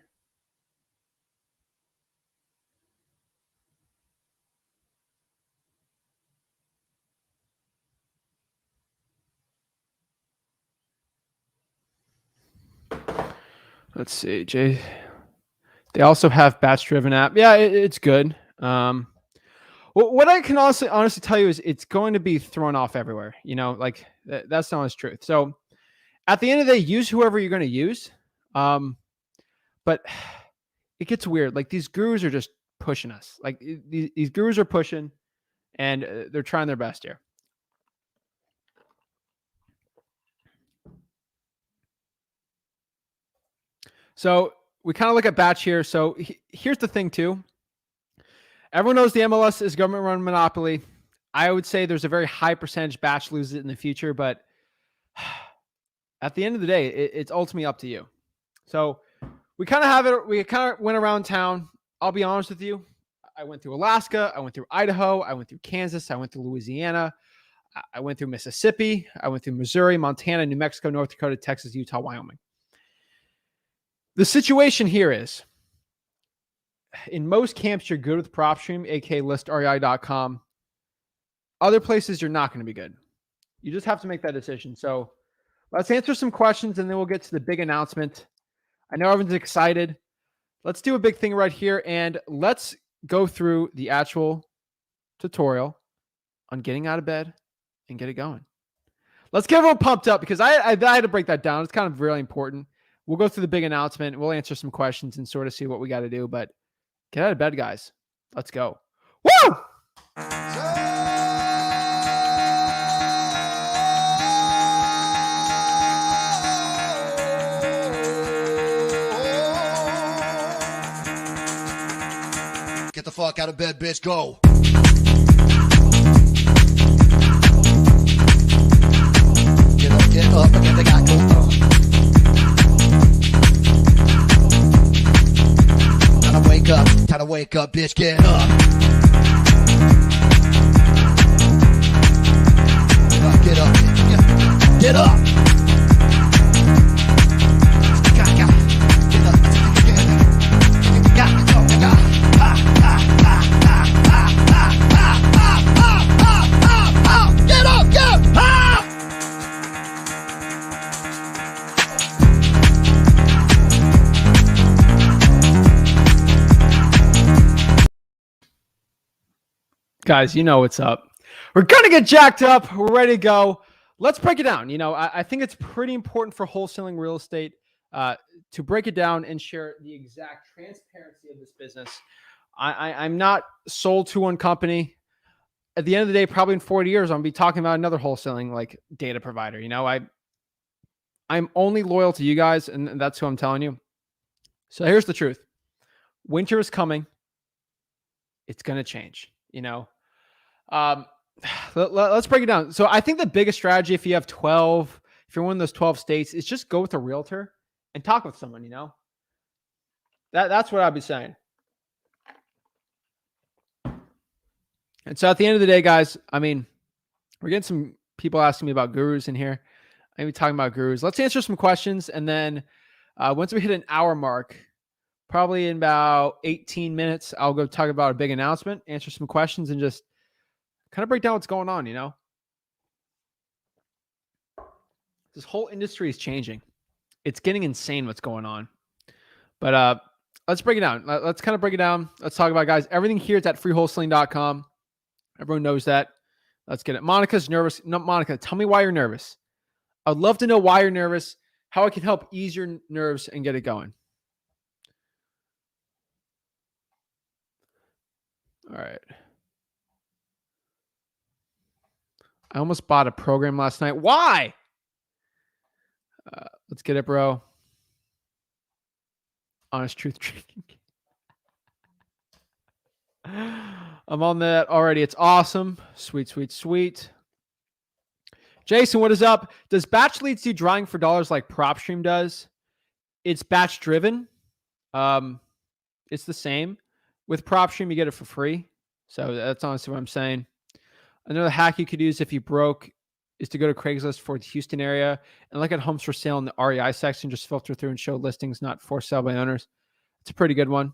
Let's see, Jay. They also have batch driven app. Yeah, it's good. What I can also honestly tell you is it's going to be thrown off everywhere. Like that's the honest truth. So at the end of the day, use whoever you're going to use. But it gets weird. Like these gurus are just pushing us. Like these gurus are pushing, and they're trying their best here. So we kind of look at batch here. So here's the thing too. Everyone knows the MLS is government-run monopoly. I would say there's a very high percentage batch loses it in the future, but at the end of the day, it's ultimately up to you. So we kind of have it. We kind of went around town. I'll be honest with you. I went through Alaska. I went through Idaho. I went through Kansas. I went through Louisiana. I went through Mississippi. I went through Missouri, Montana, New Mexico, North Dakota, Texas, Utah, Wyoming. The situation here is, in most camps, you're good with Propstream, aka listrei.com. Other places, you're not going to be good. You just have to make that decision. So let's answer some questions, and then we'll get to the big announcement. I know everyone's excited. Let's do a big thing right here, and let's go through the actual tutorial on getting out of bed and get it going. Let's get everyone pumped up because I had to break that down. It's kind of really important. We'll go through the big announcement. We'll answer some questions and sort of see what we got to do. But get out of bed, guys. Let's go. Woo! Get the fuck out of bed, bitch. Go. Get up and get the guy go. Time to wake up, bitch. Get up. Get up. Get up. Guys, you know what's up. We're going to get jacked up. We're ready to go. Let's break it down. I think it's pretty important for wholesaling real estate to break it down and share the exact transparency of this business. I'm not sold to one company. At the end of the day, probably in 40 years, I'm going to be talking about another wholesaling like data provider. I'm only loyal to you guys, and that's who I'm telling you. So here's the truth. Winter is coming. It's going to change. Let's break it down. So I think the biggest strategy, if you're one of those 12 states, is just go with a realtor and talk with someone, that's what I'd be saying. And so at the end of the day, guys, we're getting some people asking me about gurus in here. I'm talking about gurus. Let's answer some questions. And then once we hit an hour mark, probably in about 18 minutes, I'll go talk about a big announcement, answer some questions, and just kind of break down what's going on, This whole industry is changing. It's getting insane what's going on. But let's break it down. Let's kind of break it down. Let's talk about it, guys. Everything here is at freewholesaling.com. Everyone knows that. Let's get it. Monica's nervous. No, Monica, tell me why you're nervous. I'd love to know why you're nervous, how I can help ease your nerves and get it going. All right. I almost bought a program last night. Why? Let's get it, bro. Honest truth drinking. I'm on that already. It's awesome. Sweet, sweet, sweet. Jason, what is up? Does BatchLeads do drawing for dollars like Propstream does? It's batch driven. It's the same. With Propstream, you get it for free. So that's honestly what I'm saying. Another hack you could use if you broke is to go to Craigslist for the Houston area and look at homes for sale in the REI section. Just filter through and show listings not for sale by owners. It's a pretty good one.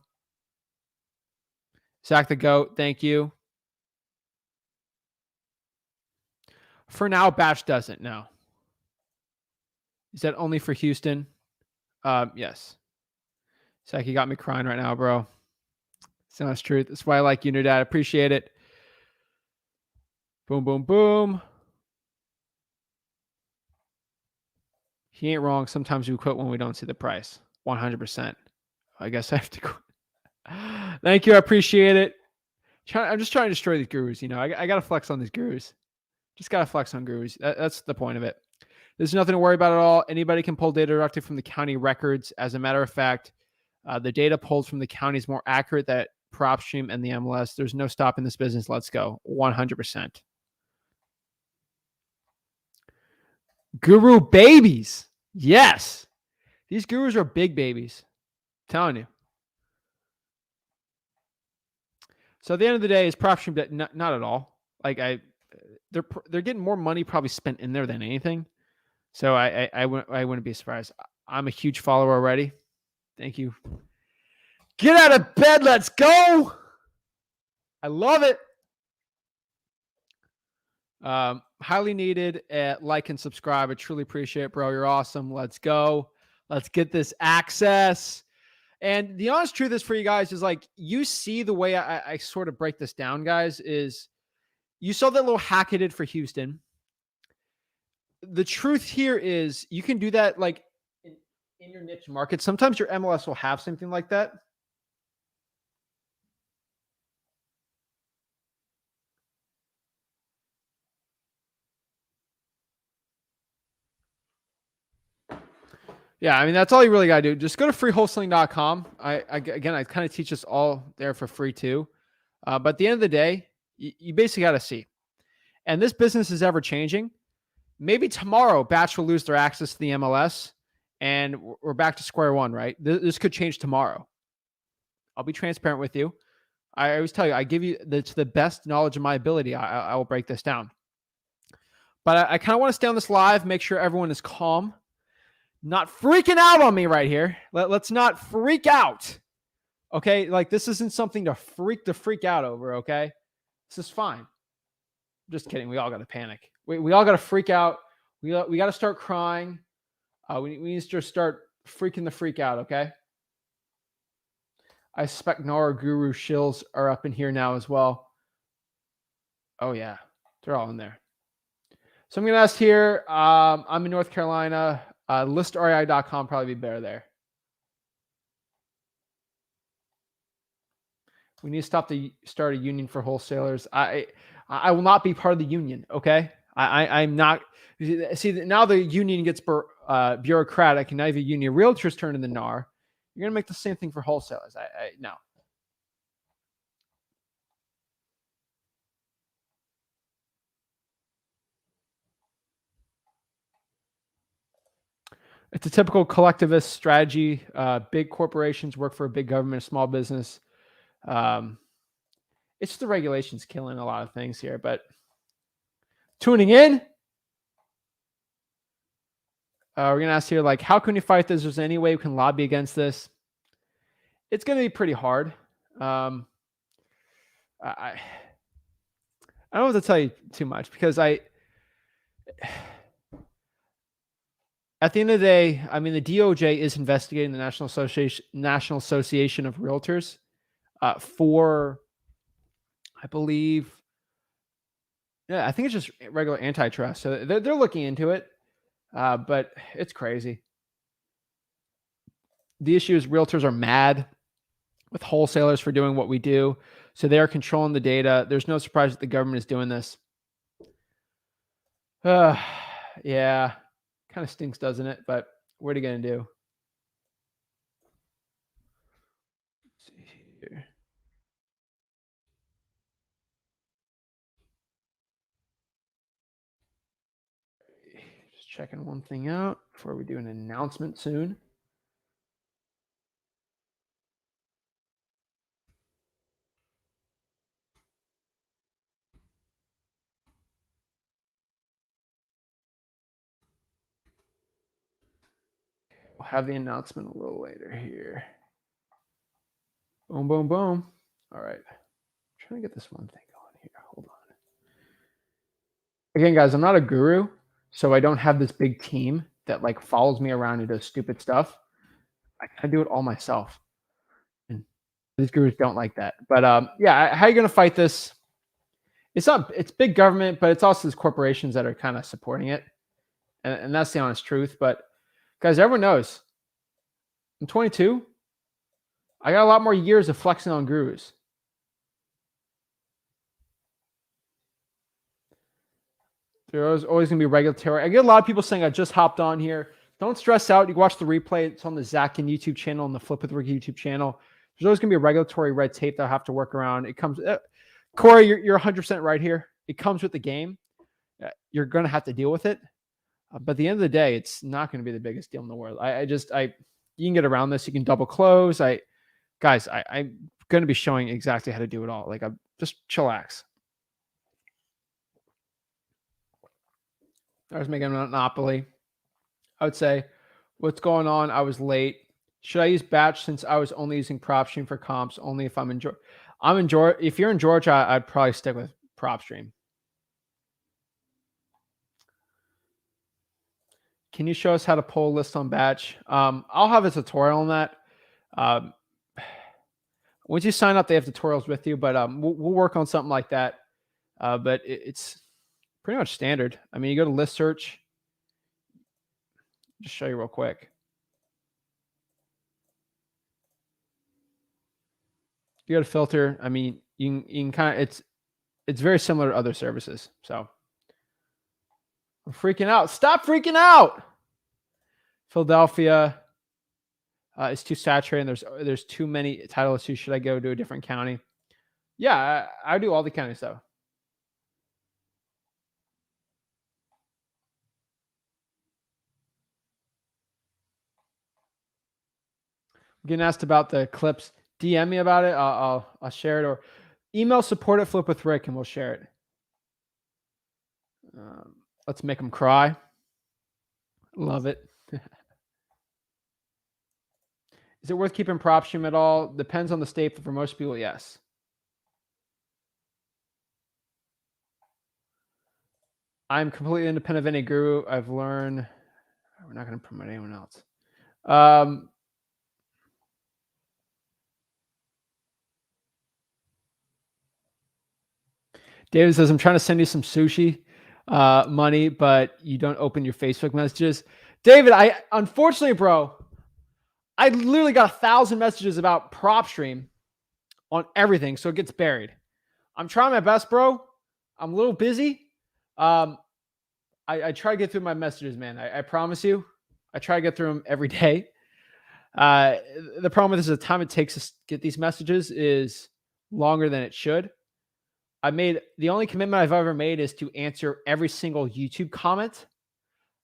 Zach the Goat, thank you. For now, Batch doesn't. No. Is that only for Houston? Yes. Zach, you got me crying right now, bro. It's honest truth. That's why I like you, Dad. Appreciate it. Boom, boom, boom. He ain't wrong. Sometimes we quit when we don't see the price. 100%. I guess I have to quit. Thank you. I appreciate it. I'm just trying to destroy these gurus. I got to flex on these gurus. Just got to flex on gurus. That's the point of it. There's nothing to worry about at all. Anybody can pull data directly from the county records. As a matter of fact, the data pulled from the county is more accurate than Propstream and the MLS. There's no stopping this business. Let's go. 100%. Guru babies. Yes. These gurus are big babies. I'm telling you. So at the end of the day, is Propstream not at all. Like they're getting more money probably spent in there than anything. So I wouldn't be surprised. I'm a huge follower already. Thank you. Get out of bed. Let's go. I love it. Highly needed. Like and subscribe. I truly appreciate it, bro. You're awesome. Let's go. Let's get this access. And the honest truth is for you guys is like, you see the way I sort of break this down, guys, is You saw that little hack I did for Houston. The truth here is you can do that like in your niche market. Sometimes your MLS will have something like that. Yeah, I mean, that's all you really got to do. Just go to freewholesaling.com. Again, I kind of teach this all there for free too. But at the end of the day, you basically got to see. And this business is ever changing. Maybe tomorrow, Batch will lose their access to the MLS and we're back to square one, right? This could change tomorrow. I'll be transparent with you. I always tell you, I give you to the best knowledge of my ability. I will break this down. But I kind of want to stay on this live, make sure everyone is calm, not freaking out on me right here. Let's not freak out. Okay. Like this isn't something to freak out over. Okay. This is fine. Just kidding. We all got to panic. We all got to freak out. We got to start crying. We need to just start freaking the freak out. Okay. I suspect Nora Guru shills are up in here now as well. Oh yeah. They're all in there. So I'm going to ask here. I'm in North Carolina. ListREI.com probably be better there. We need to start a union for wholesalers. I will not be part of the union. Okay. I'm not. See, now the union gets bureaucratic, and now you have a union. Realtors turn in the NAR. You're going to make the same thing for wholesalers. No. It's a typical collectivist strategy. Big corporations work for a big government, a small business. It's the regulations killing a lot of things here, but tuning in. We're going to ask here, like, how can we fight this? Is there any way we can lobby against this? It's going to be pretty hard. I don't have to tell you too much because at the end of the day, I mean, the DOJ is investigating the National Association of Realtors for, I believe, yeah, I think it's just regular antitrust. So they're looking into it, but it's crazy. The issue is realtors are mad with wholesalers for doing what we do. So they are controlling the data. There's no surprise that the government is doing this. Yeah, kind of stinks, doesn't it? But what are you going to do? Let's see here. Just checking one thing out before we do an announcement soon. We'll have the announcement a little later here. Boom, boom, boom. All right. I'm trying to get this one thing going here. Hold on. Again, guys, I'm not a guru, so I don't have this big team that like follows me around and does stupid stuff. I kind of do it all myself. And these gurus don't like that. But yeah, how are you going to fight this? It's big government, but it's also these corporations that are kind of supporting it. And that's the honest truth. But guys, everyone knows I'm 22. I got a lot more years of flexing on gurus. There's always going to be regulatory. I get a lot of people saying I just hopped on here. Don't stress out. You can watch the replay. It's on the Zach Ginn YouTube channel and the Flip with Rick YouTube channel. There's always going to be a regulatory red tape that I have to work around. It comes, Corey, you're 100% right here. It comes with the game. You're going to have to deal with it. But at the end of the day, it's not going to be the biggest deal in the world. You can get around this. You can double close. I'm going to be showing exactly how to do it all. Like, just chillax. I was making a monopoly. I would say, what's going on? I was late. Should I use Batch since I was only using Propstream for comps? Only if I'm in Georgia. If you're in Georgia, I'd probably stick with Propstream. Can you show us how to pull a list on Batch? I'll have a tutorial on that. Once you sign up, they have tutorials with you, but we'll work on something like that. but it's pretty much standard. I mean, you go to list search, just show you real quick. You go to filter. I mean, you can kind of, it's very similar to other services. So I'm freaking out. Stop freaking out. Philadelphia is too saturated. There's too many title issues. Should I go to a different county? Yeah, I do all the county stuff. Getting asked about the clips. DM me about it. I'll share it, or email support at Flip with Rick and we'll share it. Let's make them cry. Love it. Is it worth keeping Propstream at all? Depends on the state, but for most people, yes. I'm completely independent of any guru. I've learned. We're not going to promote anyone else. David says, I'm trying to send you some sushi money, but you don't open your Facebook messages. David, unfortunately, bro, I literally got 1,000 messages about Propstream on everything, so it gets buried. I'm trying my best, bro. I'm a little busy. I try to get through my messages, man. I promise you. I try to get through them every day. The problem with this is the time it takes to get these messages is longer than it should. The only commitment I've ever made is to answer every single YouTube comment.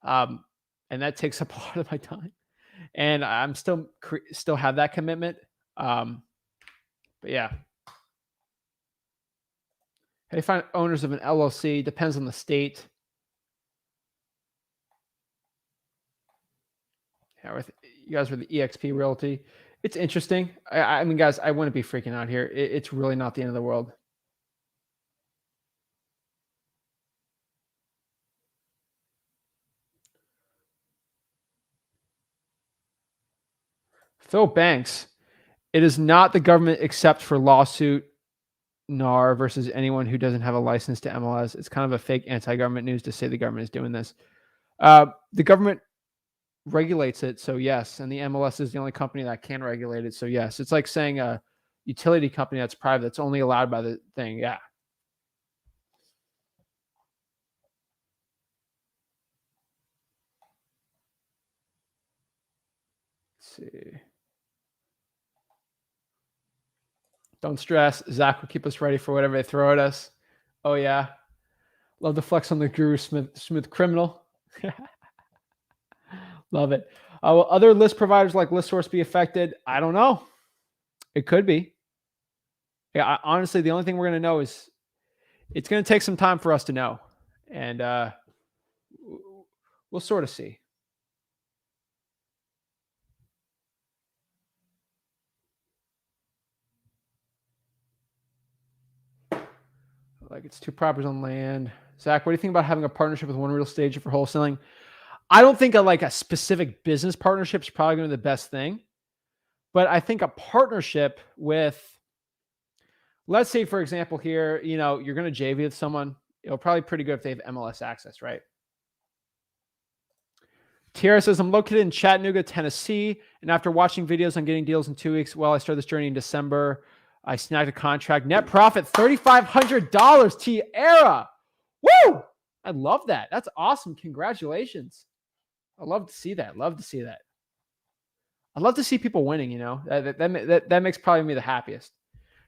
And that takes up a lot of my time. And I'm still have that commitment. But yeah. How do you find owners of an LLC? Depends on the state. Yeah, you guys were the EXP Realty. It's interesting. I mean, guys, I wouldn't be freaking out here. It's really not the end of the world. Phil Banks, it is not the government except for lawsuit HAR versus anyone who doesn't have a license to MLS. It's kind of a fake anti-government news to say the government is doing this. The government regulates it, so yes, and the MLS is the only company that can regulate it, so yes. It's like saying a utility company that's private, that's only allowed by the thing. Yeah. Let's see. Don't stress. Zach will keep us ready for whatever they throw at us. Oh, yeah. Love the flex on the guru smooth criminal. Love it. Will other list providers like ListSource be affected? I don't know. It could be. Yeah, honestly, the only thing we're going to know is it's going to take some time for us to know. And we'll sort of see. Like it's 2 properties on land. Zach, what do you think about having a partnership with one real estate agent for wholesaling? I don't think a specific business partnership is probably going to be the best thing. But I think a partnership with, let's say, for example, here, you're going to JV with someone. It'll probably be pretty good if they have MLS access, right? Tiara says, I'm located in Chattanooga, Tennessee. And after watching videos on getting deals in 2 weeks, I started this journey in December. I snagged a contract. Net profit, $3,500. Tiara. Woo! I love that. That's awesome. Congratulations. I love to see that. Love to see that. I love to see people winning, that makes probably me the happiest.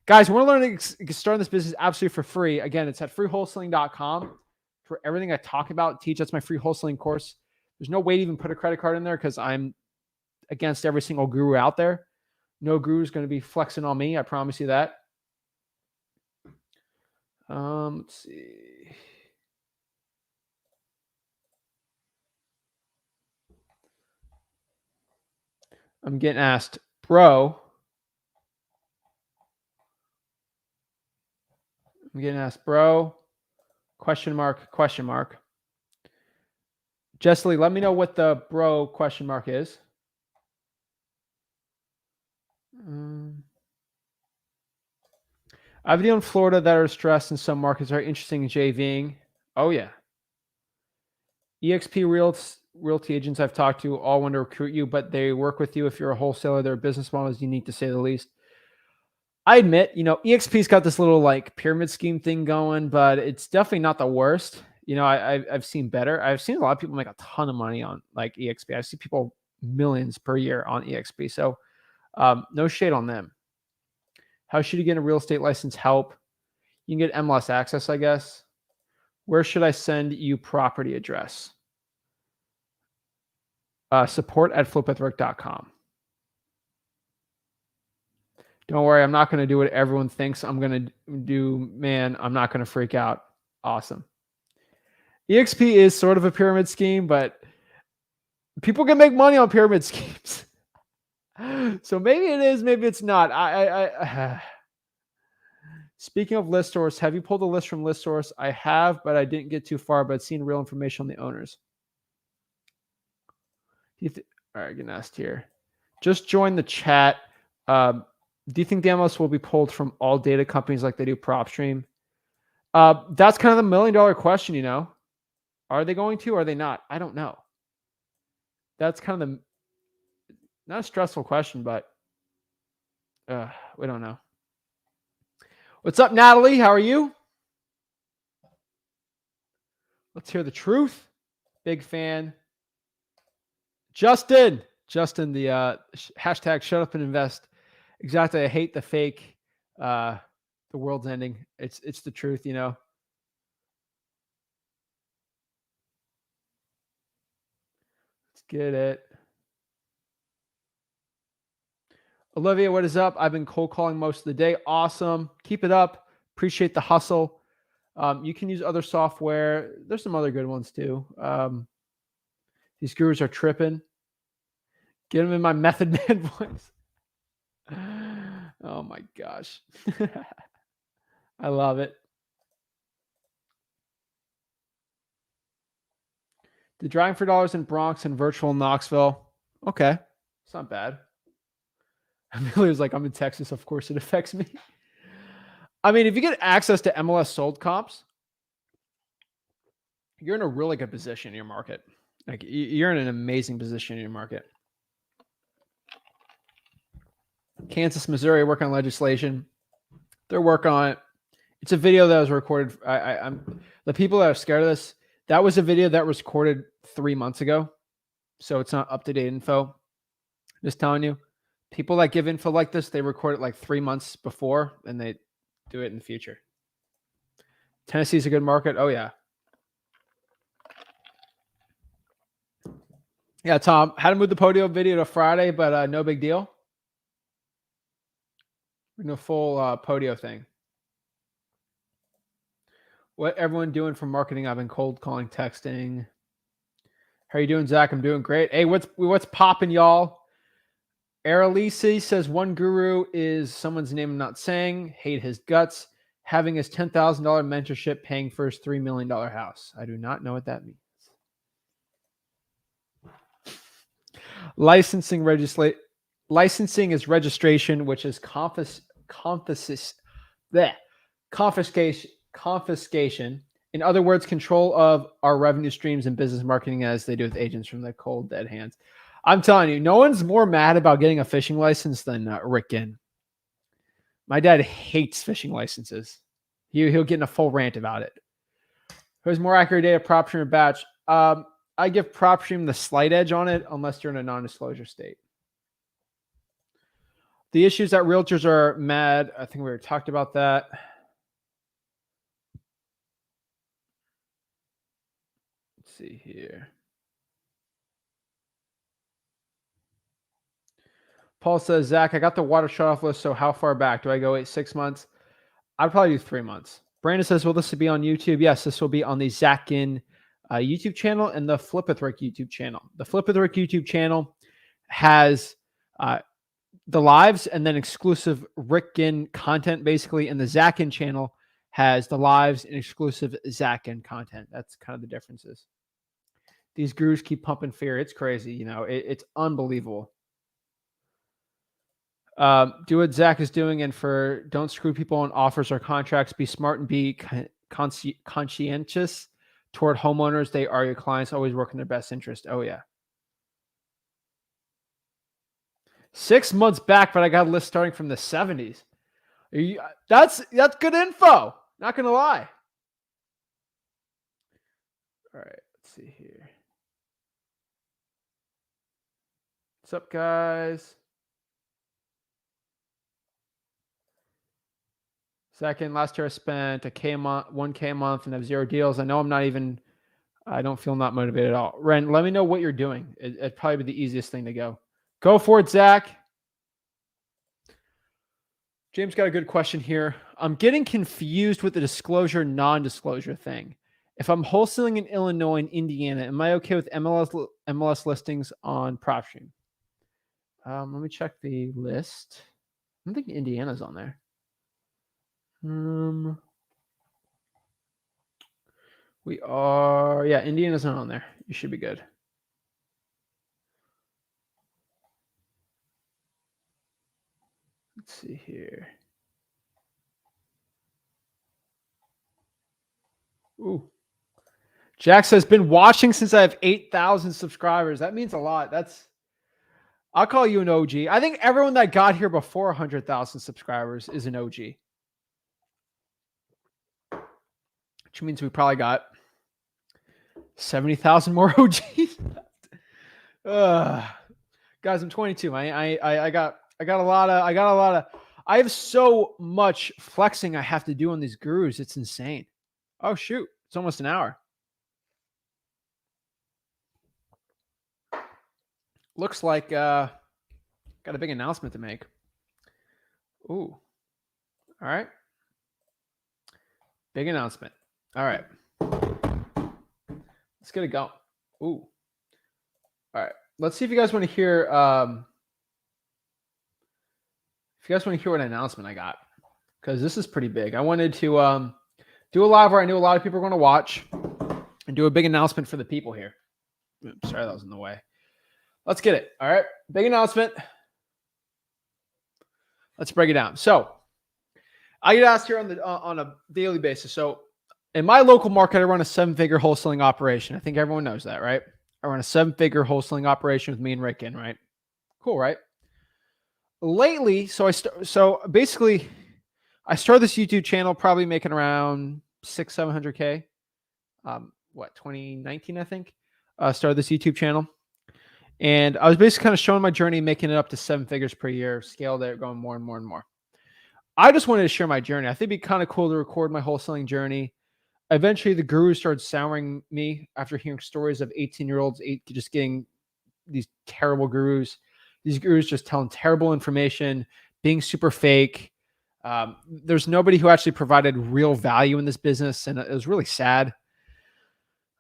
Guys, want to learn to start this business absolutely for free. Again, it's at freewholesaling.com for everything I talk about, teach. That's my free wholesaling course. There's no way to even put a credit card in there because I'm against every single guru out there. No guru is going to be flexing on me. I promise you that. Let's see. I'm getting asked, bro. Question mark. Jessie, let me know what the bro question mark is. I have a deal in Florida that are stressed in some markets are interesting in JVing. Oh, yeah. EXP realty agents I've talked to all want to recruit you, but they work with you if you're a wholesaler. Their business model is unique to say the least. I admit, EXP's got this little like pyramid scheme thing going, but it's definitely not the worst. I've seen better. I've seen a lot of people make a ton of money on like EXP. I see people millions per year on EXP. So no shade on them. How should you get a real estate license help? You can get MLS access, I guess. Where should I send you property address? Support@flipwithrick.com. Don't worry, I'm not going to do what everyone thinks I'm going to do. Man, I'm not going to freak out. Awesome. EXP is sort of a pyramid scheme, but people can make money on pyramid schemes. So maybe it is, maybe it's not. Speaking of list source, have you pulled a list from list source? I have, but I didn't get too far, but I've seen real information on the owners. All right, getting asked here. Just join the chat. Do you think the MLS will be pulled from all data companies like they do Propstream? That's kind of the $1 million question, Are they going to or are they not? I don't know. That's kind of not a stressful question, but we don't know. What's up, Natalie? How are you? Let's hear the truth. Big fan. Justin, the hashtag shut up and invest. Exactly. I hate the fake. The world's ending. It's the truth, Let's get it. Olivia, what is up? I've been cold calling most of the day. Awesome. Keep it up. Appreciate the hustle. You can use other software. There's some other good ones too. These gurus are tripping. Get them in my Method Man voice. Oh my gosh. I love it. The Driving for Dollars in Bronx and virtual Knoxville. Okay. It's not bad. Amelia was like, I'm in Texas. Of course it affects me. I mean, if you get access to MLS sold comps, you're in a really good position in your market. Like you're in an amazing position in your market. Kansas, Missouri, work on legislation. They're working on it. It's a video that was recorded. I'm the people that are scared of this. That was a video that was recorded 3 months ago. So it's not up-to-date info. Just telling you, people that give info like this, they record it like 3 months before and they do it in the future. Tennessee's a good market. Oh, yeah. Yeah, Tom, had to move the Podio video to Friday, but no big deal. We're doing a full Podio thing. What everyone doing for marketing? I've been cold calling, texting. How are you doing, Zach? I'm doing great. Hey, what's popping, y'all? Aralisi says one guru is someone's name I'm not saying. Hate his guts. Having his $10,000 mentorship, paying for his $3 million house. I do not know what that means. Licensing is registration, which is confiscation. In other words, control of our revenue streams and business marketing as they do with agents from the cold, dead hands. I'm telling you, no one's more mad about getting a fishing license than Rick Ginn. My dad hates fishing licenses. He'll get in a full rant about it. Who's more accurate data, Propstream or Batch? I give Propstream the slight edge on it unless you're in a non-disclosure state. The issues that realtors are mad. I think we already talked about that. Let's see here. Paul says, Zach, I got the water shut off list. So how far back? Do I go 6 months? I'd probably do 3 months. Brandon says, will this be on YouTube? Yes, this will be on the Zach Ginn YouTube channel and the Flip with Rick YouTube channel. The Flip with Rick YouTube channel has the lives and then exclusive Rick Ginn content, basically. And the Zach Ginn channel has the lives and exclusive Zach Ginn content. That's kind of the differences. These gurus keep pumping fear. It's crazy. It's unbelievable. Do what Zach is doing, and don't screw people on offers or contracts. Be smart and be conscientious toward homeowners. They are your clients. Always work in their best interest. Oh yeah. 6 months back, but I got a list starting from the 70s. That's good info. Not gonna lie. All right, let's see here. What's up, guys? Second, last year I spent $1K a month and have 0 deals. I know I don't feel not motivated at all. Ren, let me know what you're doing. It'd probably be the easiest thing to go. Go for it, Zach. James got a good question here. I'm getting confused with the disclosure, non-disclosure thing. If I'm wholesaling in Illinois and Indiana, am I okay with MLS listings on Propstream? Let me check the list. I don't think Indiana's on there. We are, yeah, Indiana's not on there. You should be good. Let's see here. Ooh. Jack says, been watching since I have 8,000 subscribers. That means a lot. I'll call you an OG. I think everyone that got here before 100,000 subscribers is an OG. Which means we probably got 70,000 more OGs. Guys, I'm 22. I got a lot of, I have so much flexing I have to do on these gurus. It's insane. Oh shoot. It's almost an hour. Looks like, got a big announcement to make. Ooh. All right. Big announcement. All right. Let's get it going. Ooh. All right. Let's see if you guys want to hear, what announcement I got, because this is pretty big. I wanted to do a live where I knew a lot of people are going to watch and do a big announcement for the people here. Oops, sorry, that was in the way. Let's get it. All right. Big announcement. Let's break it down. So I get asked here on a daily basis. So in my local market, I run a 7-figure wholesaling operation. I think everyone knows that, right? I run a 7-figure wholesaling operation with me and Rick Ginn, right? Cool, right? Lately, so basically, I started this YouTube channel probably making around 600-700K. 2019, I think. Started this YouTube channel. And I was basically kind of showing my journey, making it up to 7 figures per year, scale there, going more and more and more. I just wanted to share my journey. I think it'd be kind of cool to record my wholesaling journey. Eventually, the gurus started souring me after hearing stories of 18-year-olds just getting these terrible gurus. These gurus just telling terrible information, being super fake. There's nobody who actually provided real value in this business, and it was really sad.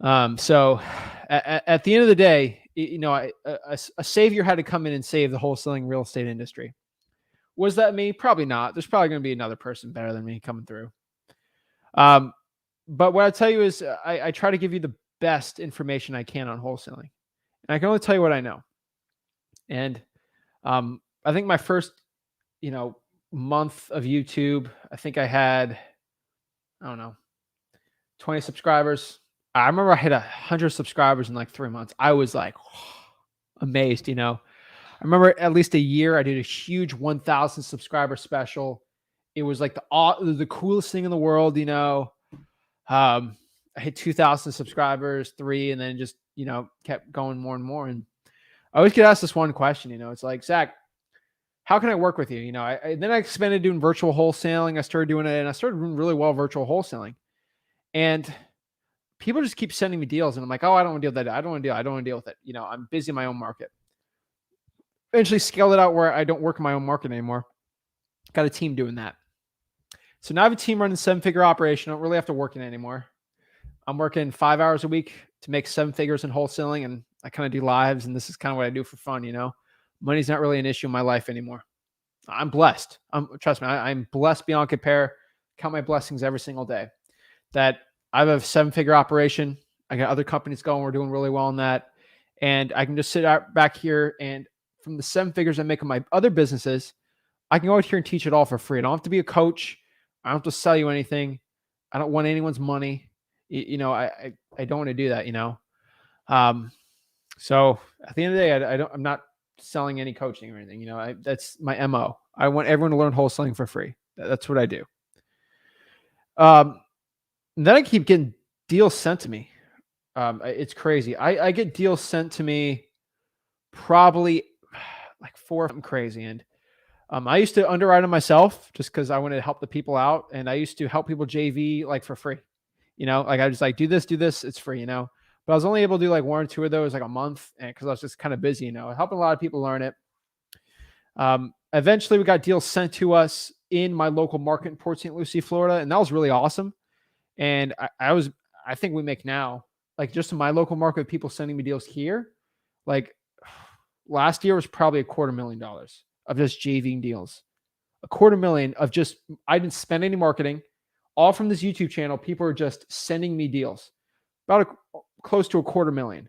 So at the end of the day, a savior had to come in and save the wholesaling real estate industry. Was that me? Probably not. There's probably going to be another person better than me coming through. But what I tell you is I try to give you the best information I can on wholesaling. And I can only tell you what I know. And I think my first, month of YouTube, I think I had, 20 subscribers. I remember I hit 100 subscribers in like 3 months. I was like amazed, I remember at least a year I did a huge 1,000 subscriber special. It was like the coolest thing in the world, I hit 2,000 subscribers, 3, and then just, kept going more and more. And I always get asked this one question, it's like, Zach, how can I work with you? Then I expanded doing virtual wholesaling. I started doing it, and I started doing really well virtual wholesaling. And people just keep sending me deals, and I'm like, oh, I don't want to deal with that. I don't want to deal with it. I'm busy in my own market. Eventually scaled it out where I don't work in my own market anymore. Got a team doing that. So now I have a team running 7-figure operation. I don't really have to work in it anymore. I'm working 5 hours a week to make 7 figures in wholesaling, and I kind of do lives, and this is kind of what I do for fun, Money's not really an issue in my life anymore. I'm blessed. Trust me, I'm blessed beyond compare. Count my blessings every single day. That I have a 7-figure operation. I got other companies going. We're doing really well on that. And I can just sit out back here, and from the 7 figures I make on my other businesses, I can go out here and teach it all for free. I don't have to be a coach. I don't have to sell you anything. I don't want anyone's money. I don't want to do that, So at the end of the day, I'm not selling any coaching or anything. That's my MO. I want everyone to learn wholesaling for free. That's what I do. Then I keep getting deals sent to me. It's crazy. I get deals sent to me probably like 4 of them crazy. And I used to underwrite them myself just because I wanted to help the people out. And I used to help people JV like for free. Like I was like, do this, it's free, But I was only able to do like 1 or 2 of those like a month, and because I was just kind of busy, helping a lot of people learn it. Eventually we got deals sent to us in my local market in Port Saint Lucie, Florida. And that was really awesome. And I think we make now, like just in my local market, with people sending me deals here, like last year was probably $250,000 of just JVing deals. $250,000 of just, I didn't spend any marketing, all from this YouTube channel. People are just sending me deals, about close to $250,000.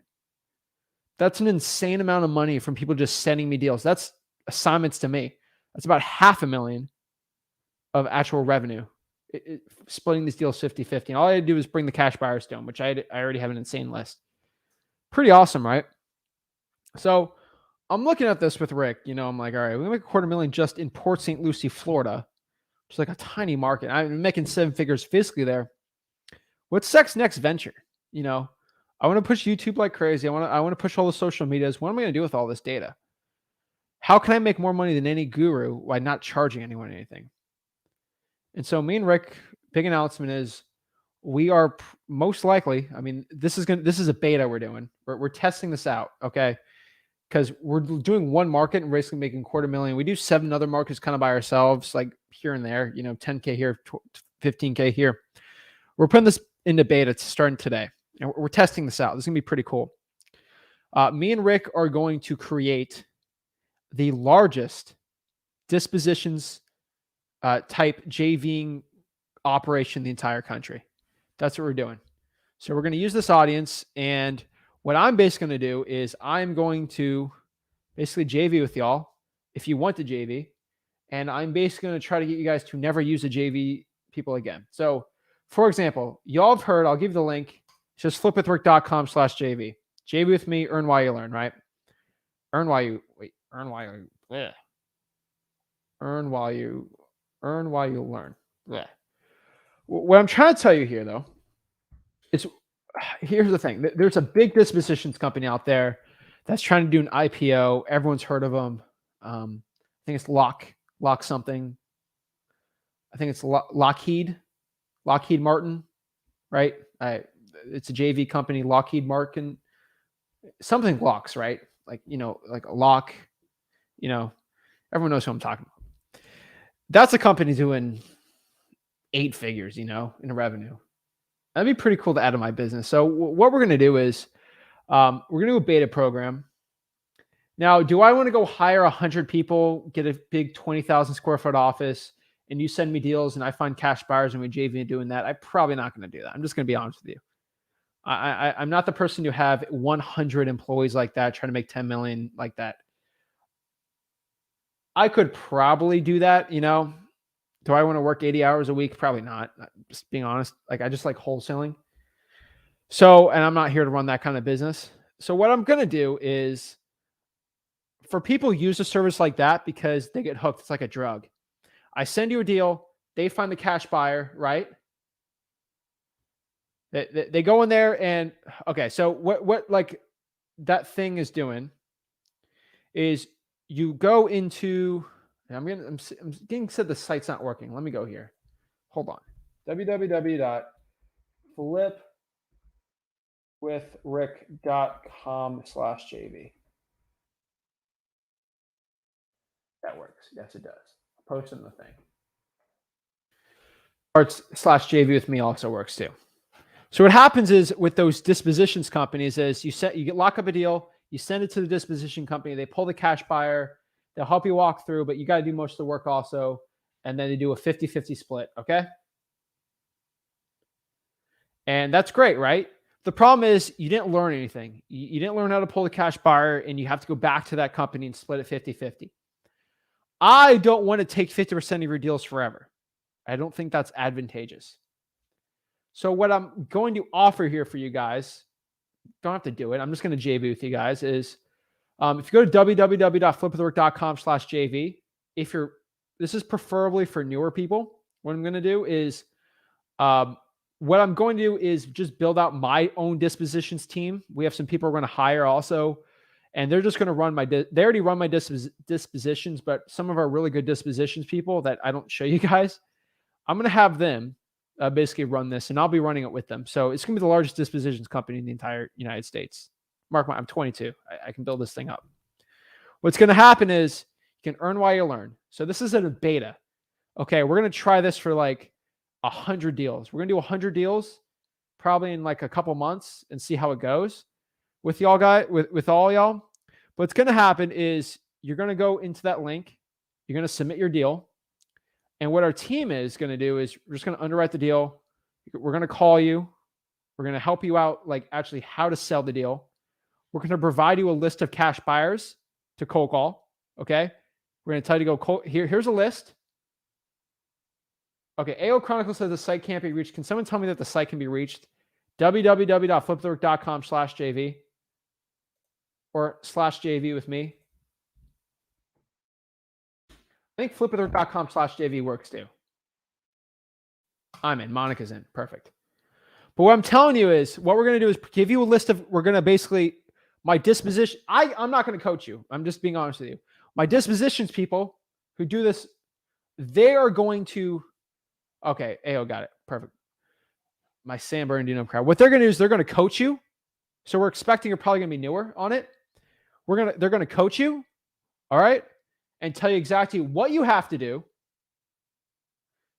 That's an insane amount of money from people just sending me deals. That's assignments to me. That's about $500,000 of actual revenue. Splitting these deals 50-50. And all I had to do is bring the cash buyers down, which I already have an insane list. Pretty awesome, right? So I'm looking at this with Rick. I'm like, all right, we make $250,000 just in Port Saint Lucie, Florida, which is like a tiny market. I'm making 7 figures physically there. What's Zach's next venture? I want to push YouTube like crazy. I want to push all the social medias. What am I going to do with all this data? How can I make more money than any guru while not charging anyone anything? And so me and Rick, big announcement is we are most likely, this is a beta we're doing. We're testing this out, okay? Because we're doing one market and basically making $250,000. We do 7 other markets kind of by ourselves, like here and there, $10K here, $15K here. We're putting this into beta. It's starting today. And we're testing this out. This is going to be pretty cool. Me and Rick are going to create the largest dispositions type JVing operation in the entire country. That's what we're doing. So we're going to use this audience, and what I'm basically going to do is I'm going to basically JV with y'all if you want to JV, and I'm basically going to try to get you guys to never use a JV people again. So for example, y'all have heard, I'll give you the link. It's just flipwithrick.com/JV. JV with me, earn while you learn, right? Earn while you learn. Yeah. What I'm trying to tell you here, though, is here's the thing. There's a big dispositions company out there that's trying to do an IPO. Everyone's heard of them. I think it's Lock something. I think it's Lockheed Martin, right? It's a JV company, Lockheed Martin, something locks, right? Like a lock. Everyone knows who I'm talking about. That's a company doing 8 figures, in revenue. That'd be pretty cool to add to my business. So what we're going to do is we're going to do a beta program. Now, do I want to go hire 100 people, get a big 20,000 square foot office, and you send me deals and I find cash buyers and we JV doing that? I'm probably not going to do that. I'm just going to be honest with you. I'm not the person to have 100 employees like that, trying to make 10 million like that. I could probably do that, Do I want to work 80 hours a week? Probably not. Just being honest. Like I just like wholesaling. So, and I'm not here to run that kind of business. So what I'm going to do is for people who use a service like that because they get hooked, it's like a drug. I send you a deal. They find the cash buyer, right? They go in there and, okay. So what like that thing is doing is you go into, I'm getting said the site's not working. Let me go here. Hold on. www.flipwithrick.com/JV. That works. Yes, it does. I'll post in the thing. /JV with me also works too. So what happens is with those dispositions companies is you lock up a deal, you send it to the disposition company, they pull the cash buyer, they'll help you walk through, but you got to do most of the work also. And then they do a 50-50 split. Okay. And that's great, right? The problem is you didn't learn anything. You didn't learn how to pull the cash buyer, and you have to go back to that company and split it 50-50. I don't want to take 50% of your deals forever. I don't think that's advantageous. So what I'm going to offer here for you guys, don't have to do it. I'm just going to JV with you guys is if you go to www.flipwithrick.com/JV, this is preferably for newer people. What I'm going to do is just build out my own dispositions team. We have some people we're going to hire also, and they're just going to run they already run my dispositions, but some of our really good dispositions people that I don't show you guys, I'm going to have them basically run this, and I'll be running it with them. So it's going to be the largest dispositions company in the entire United States. I'm 22. I can build this thing up. What's going to happen is you can earn while you learn. So this is a beta. Okay, we're going to try this for like 100 deals. We're going to do 100 deals probably in like a couple months and see how it goes with y'all with all y'all. What's going to happen is you're going to go into that link. You're going to submit your deal. And what our team is going to do is we're just going to underwrite the deal. We're going to call you. We're going to help you out, like actually how to sell the deal. We're going to provide you a list of cash buyers to cold call. Okay. We're going to tell you to go here's a list. Okay. AO Chronicle says the site can't be reached. Can someone tell me that the site can be reached? www.flipwithrick.com/JV or /JV with me. I think flipwithrick.com/JV works too. I'm in. Monica's in. Perfect. But what I'm telling you is what we're going to do is give you a list of, we're going to basically, my disposition, I'm not going to coach you. I'm just being honest with you. My dispositions people who do this, they are going to, okay, AO got it. Perfect. My San Bernardino crowd. What they're going to do is they're going to coach you. So we're expecting you're probably going to be newer on it. They're going to coach you. All right. And tell you exactly what you have to do.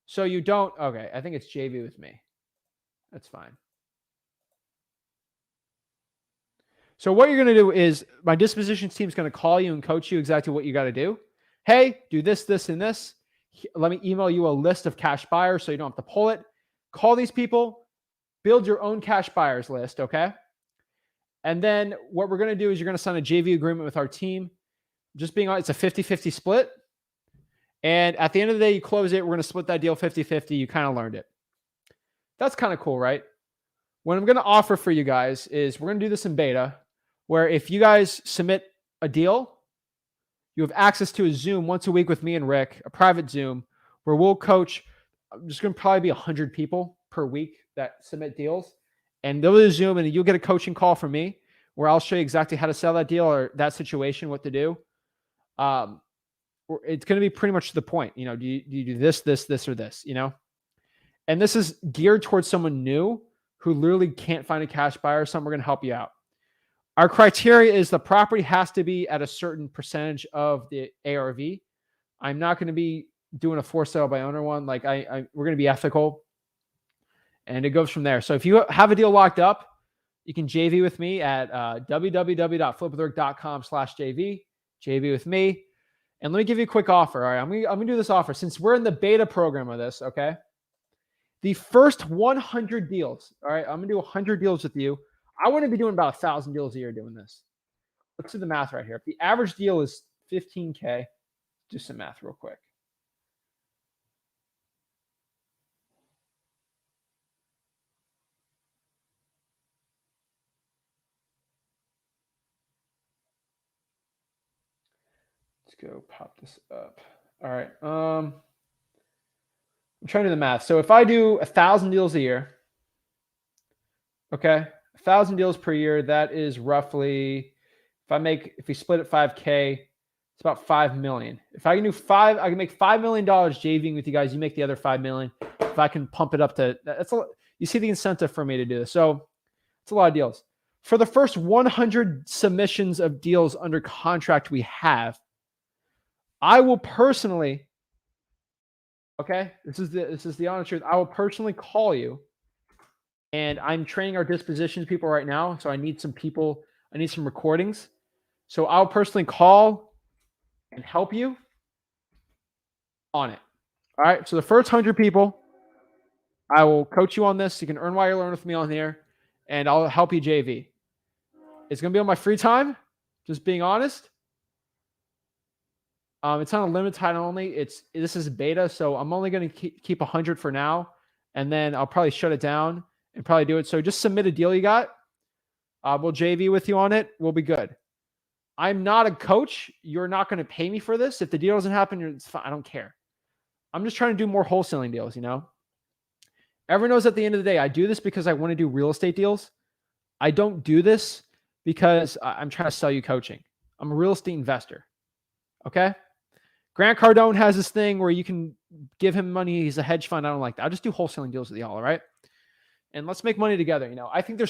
So you don't, okay, I think it's JV with me. That's fine. So what you're going to do is my dispositions team is going to call you and coach you exactly what you got to do. Hey, do this, this, and this. Let me email you a list of cash buyers so you don't have to pull it. Call these people, build your own cash buyers list, okay? And then what we're going to do is you're going to sign a JV agreement with our team. Just being honest, it's a 50-50 split. And at the end of the day, you close it. We're going to split that deal 50-50. You kind of learned it. That's kind of cool, right? What I'm going to offer for you guys is we're going to do this in beta, where if you guys submit a deal, you have access to a Zoom once a week with me and Rick, a private Zoom, where we'll coach. I'm just going to probably be 100 people per week that submit deals. And they'll do a Zoom, and you'll get a coaching call from me where I'll show you exactly how to sell that deal or that situation, what to do. It's going to be pretty much to the point. You know, do you do this, this, this, or this, you know? And this is geared towards someone new who literally can't find a cash buyer. So we're going to help you out. Our criteria is the property has to be at a certain percentage of the ARV. I'm not going to be doing a for sale by owner one. Like we're going to be ethical, and it goes from there. So if you have a deal locked up, you can JV with me at www.flipwithrick.com/JV. JV with me. And let me give you a quick offer. All right, I'm going to do this offer since we're in the beta program of this. Okay. The first 100 deals. All right. I'm going to do 100 deals with you. I want to be doing about 1,000 deals a year doing this. Let's do the math right here. If the average deal is 15K, do some math real quick. Let's go pop this up. All right. I'm trying to do the math. So if I do 1,000 deals a year, okay, 1,000 deals per year, that is roughly, if we split it 5K, it's about 5 million. If I can do I can make $5 million JVing with you guys. You make the other 5 million. If I can pump it up to, you see the incentive for me to do this. So it's a lot of deals. For the first 100 submissions of deals under contract we have, I will personally, okay, this is the honest truth. I will personally call you, and I'm training our dispositions people right now. So I need some people, I need some recordings. So I'll personally call and help you on it. All right. So the first 100 people, I will coach you on this. You can earn while you learn with me on here, and I'll help you JV. It's going to be on my free time, just being honest. It's on a limited time only. This is beta, so I'm only going to keep 100 for now, and then I'll probably shut it down and probably do it. So just submit a deal you got. We'll JV with you on it. We'll be good. I'm not a coach. You're not going to pay me for this. If the deal doesn't happen, it's fine. I don't care. I'm just trying to do more wholesaling deals, you know? Everyone knows at the end of the day, I do this because I want to do real estate deals. I don't do this because I'm trying to sell you coaching. I'm a real estate investor. Okay? Grant Cardone has this thing where you can give him money. He's a hedge fund. I don't like that. I'll just do wholesaling deals with y'all, all right? And let's make money together. You know, I think I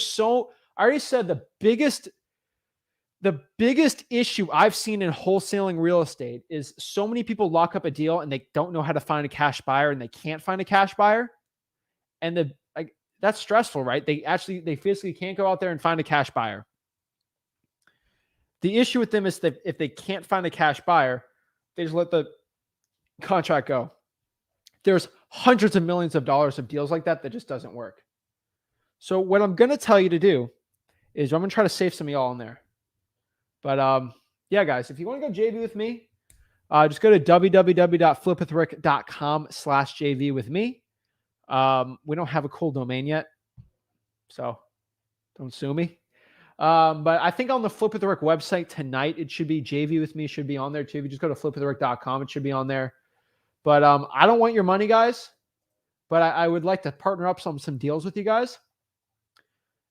already said the biggest issue I've seen in wholesaling real estate is so many people lock up a deal and they don't know how to find a cash buyer and they can't find a cash buyer. And that's stressful, right? They physically can't go out there and find a cash buyer. The issue with them is that if they can't find a cash buyer, they just let the contract go. There's hundreds of millions of dollars of deals like that just doesn't work. So what I'm going to tell you to do is I'm going to try to save some of y'all in there. But yeah, guys, if you want to go JV with me, just go to www.flipwithrick.com/JV with me. We don't have a cool domain yet, so don't sue me. But I think on the Flip with Rick website tonight, it should be JV with me should be on there too. If you just go to flipwithrick.com, it should be on there. But I don't want your money, guys. But I would like to partner up some deals with you guys.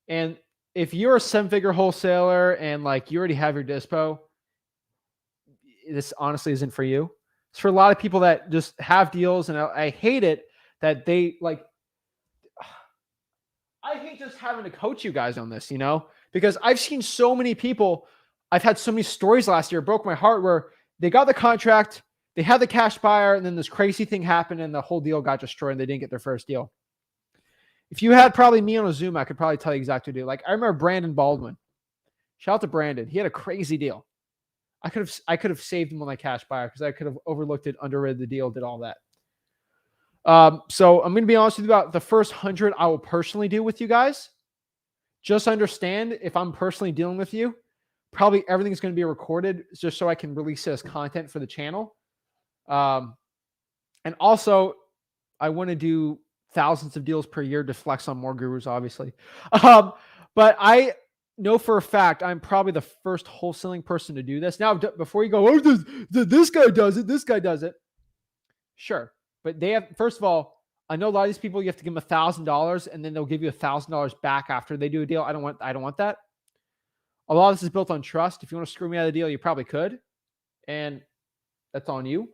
And if you're a 7-figure wholesaler and like you already have your dispo, this honestly isn't for you. It's for a lot of people that just have deals, and I hate it that they like. I hate just having to coach you guys on this, you know, because I've seen so many people. I've had so many stories last year. It broke my heart where they got the contract, they had the cash buyer, and then this crazy thing happened and the whole deal got destroyed and they didn't get their first deal. If you had probably me on a Zoom, I could probably tell you exactly what to do. Like I remember Brandon Baldwin. Shout out to Brandon. He had a crazy deal. I could have saved him on that cash buyer because I could have overlooked it, underrated the deal, did all that. So I'm going to be honest with you about the first 100 I will personally do with you guys. Just understand if I'm personally dealing with you, probably everything's going to be recorded just so I can release it as content for the channel. And also I want to do thousands of deals per year to flex on more gurus, obviously. But I know for a fact, I'm probably the first wholesaling person to do this. Now, before you go, oh, this guy does it, this guy does it. Sure. But they have, first of all, I know a lot of these people, you have to give them $1,000 and then they'll give you $1,000 back after they do a deal. I don't want that. A lot of this is built on trust. If you want to screw me out of the deal, you probably could. And that's on you.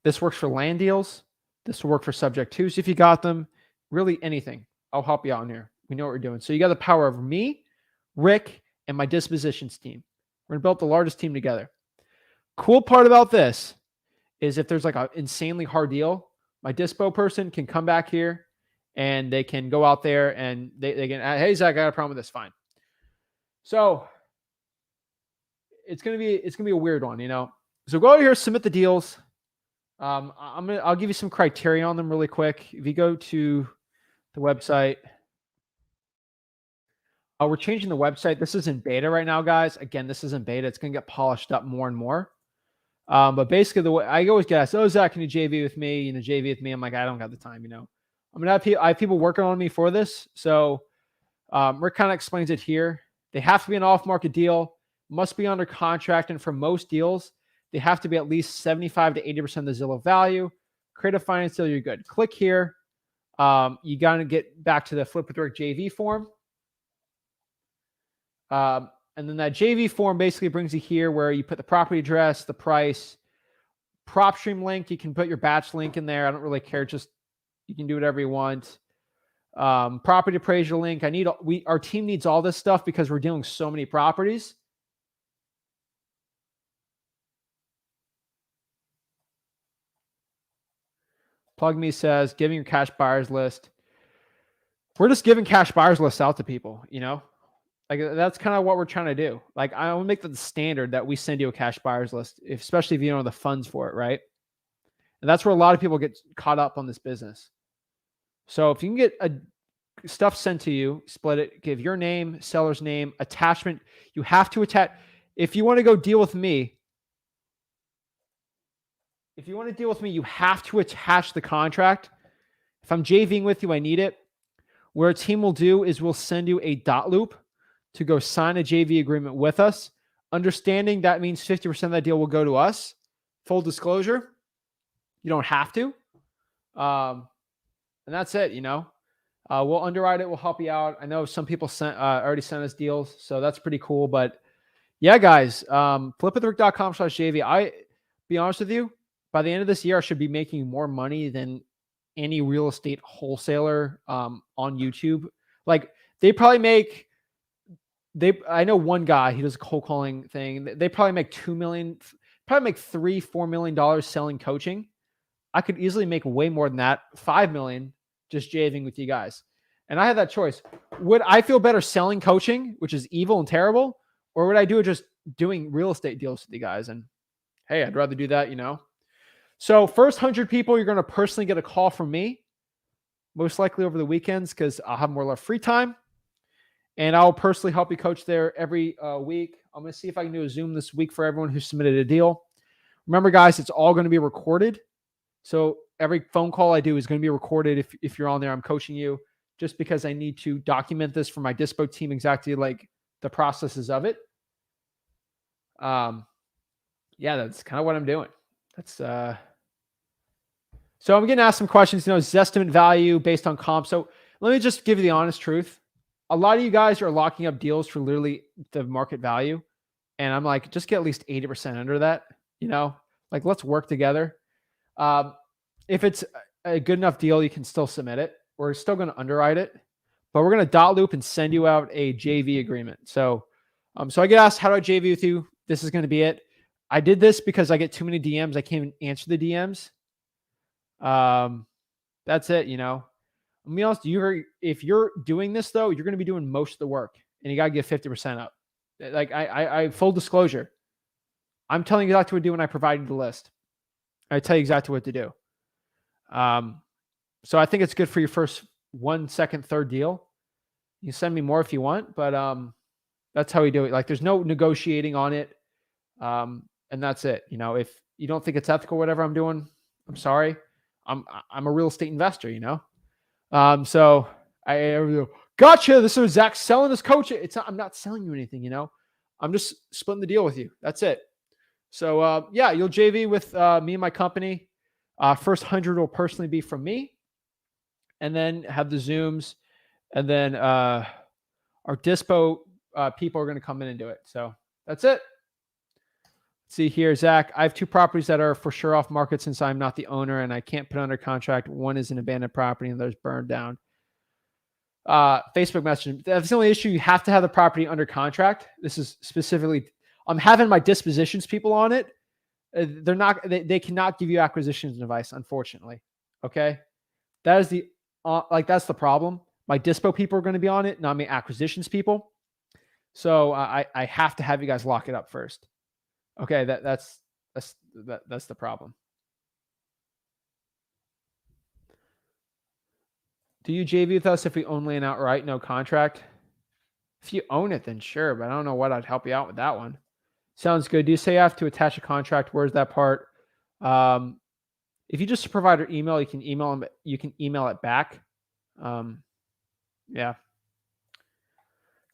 This works for land deals. This will work for subject twos if you got them. Really anything. I'll help you out in here. We know what we're doing. So you got the power over me, Rick, and my dispositions team. We're going to build the largest team together. Cool part about this is if there's like an insanely hard deal, my dispo person can come back here and they can go out there and they can, hey, Zach, I got a problem with this. Fine. So it's going to be a weird one, you know? So go out here, submit the deals. I'll give you some criteria on them really quick. If you go to the website, we're changing the website. This is in beta right now, guys. Again, this isn't beta. It's going to get polished up more and more. But basically the way I always get asked, oh, Zach, can you JV with me? You know, JV with me. I'm like, I don't got the time, you know, I have people working on me for this. So, Rick kind of explains it here. They have to be an off-market deal, must be under contract. And for most deals, they have to be at least 75 to 80% of the Zillow value. Create a finance deal, you're good. Click here. You got to get back to the Flip with Rick JV form. And then that JV form basically brings you here where you put the property address, the price, Propstream link. You can put your batch link in there. I don't really care. Just you can do whatever you want. Property appraisal link. Our team needs all this stuff because we're dealing so many properties. Plug Me says giving your cash buyers list. We're just giving cash buyers lists out to people, you know? Like that's kind of what we're trying to do. Like I want to make that the standard that we send you a cash buyers list, especially if you don't have the funds for it, right? And that's where a lot of people get caught up on this business. So if you can get stuff sent to you, split it, give your name, seller's name, attachment. You have to attach. If you want to go deal with me, if you want to deal with me, you have to attach the contract. If I'm JVing with you, I need it. What our team will do is we'll send you a dot loop to go sign a JV agreement with us. Understanding that means 50% of that deal will go to us. Full disclosure, you don't have to. And that's it, you know. We'll underwrite it. We'll help you out. I know some people already sent us deals, so that's pretty cool. But yeah, guys, flipwithrick.com/JV. I be honest with you, by the end of this year, I should be making more money than any real estate wholesaler on YouTube. Like they probably make, I know one guy, he does a cold calling thing. They probably make $2 million, probably make $3-4 million selling coaching. I could easily make way more than that, 5 million, just JVing with you guys. And I had that choice. Would I feel better selling coaching, which is evil and terrible, or would I do it just doing real estate deals with you guys? And hey, I'd rather do that, you know? So first 100 people, you're going to personally get a call from me, most likely over the weekends because I'll have more left free time. And I'll personally help you coach there every week. I'm going to see if I can do a Zoom this week for everyone who submitted a deal. Remember, guys, it's all going to be recorded. So every phone call I do is going to be recorded. If you're on there, I'm coaching you just because I need to document this for my Dispo team, exactly like the processes of it. Yeah, that's kind of what I'm doing. That's so I'm going to ask some questions. You know, is estimate value based on comp? So let me just give you the honest truth. A lot of you guys are locking up deals for literally the market value. And I'm like, just get at least 80% under that, you know, like let's work together. If it's a good enough deal, you can still submit it. We're still going to underwrite it, but we're going to dot loop and send you out a JV agreement. So I get asked, how do I JV with you? This is going to be it. I did this because I get too many DMs. I can't even answer the DMs. That's it. You know, let me honest, if you're doing this though, you're going to be doing most of the work and you got to get 50% up. Like I full disclosure, I'm telling you exactly what to do when I provide you the list. I tell you exactly what to do. So I think it's good for your first 1, 2nd, 3rd deal. You can send me more if you want, but that's how we do it. Like there's no negotiating on it. And that's it. You know, if you don't think it's ethical, whatever I'm doing, I'm sorry. I'm a real estate investor, you know? So I gotcha. This is Zach selling this coach. I'm not selling you anything, you know? I'm just splitting the deal with you. That's it. So yeah, you'll JV with me and my company. First 100 will personally be from me, and then have the Zooms, and then our Dispo people are going to come in and do it. So that's it. Let's see here, Zach. I have 2 properties that are for sure off market since I'm not the owner and I can't put under contract. One is an abandoned property and the other's burned down. Facebook message. That's the only issue. You have to have the property under contract. This is specifically, I'm having my dispositions people on it. They're not, they cannot give you acquisitions advice, unfortunately. Okay. That is that's the problem. My dispo people are going to be on it, not my acquisitions people. So I have to have you guys lock it up first. Okay. That's the problem. Do you JV with us if we own land outright, no contract? If you own it, then sure, but I don't know what I'd help you out with that one. Sounds good. Do you say you have to attach a contract? Where's that part? If you just provide your email, you can email them. You can email it back. Yeah.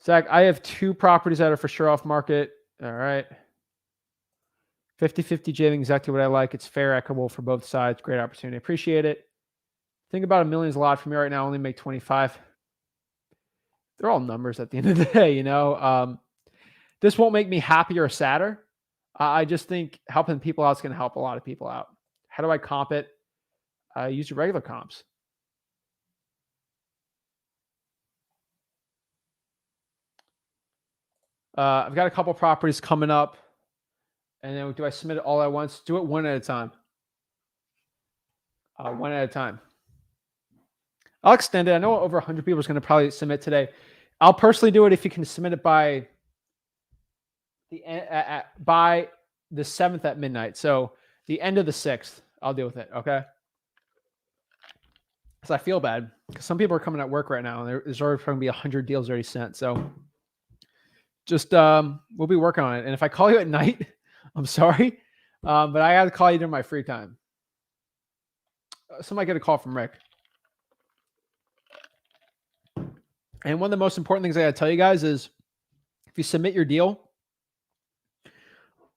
Zach, I have 2 properties that are for sure off market. All right. 50-50 JVing, exactly what I like. It's fair, equitable for both sides. Great opportunity. Appreciate it. Think about $1 million is a lot for me right now. I only make 25. They're all numbers at the end of the day, you know. This won't make me happier or sadder. I just think helping people out is going to help a lot of people out. How do I comp it? Use your regular comps. I've got a couple properties coming up. And then do I submit it all at once? Do it one at a time. One at a time. I'll extend it. I know over 100 people is going to probably submit today. I'll personally do it if you can submit it by the 7th at midnight. So the end of the 6th, I'll deal with it. Okay. Because I feel bad because some people are coming at work right now and there's already going to be 100 deals already sent. So just, we'll be working on it. And if I call you at night, I'm sorry. But I got to call you during my free time. Somebody get a call from Rick. And one of the most important things I got to tell you guys is if you submit your deal,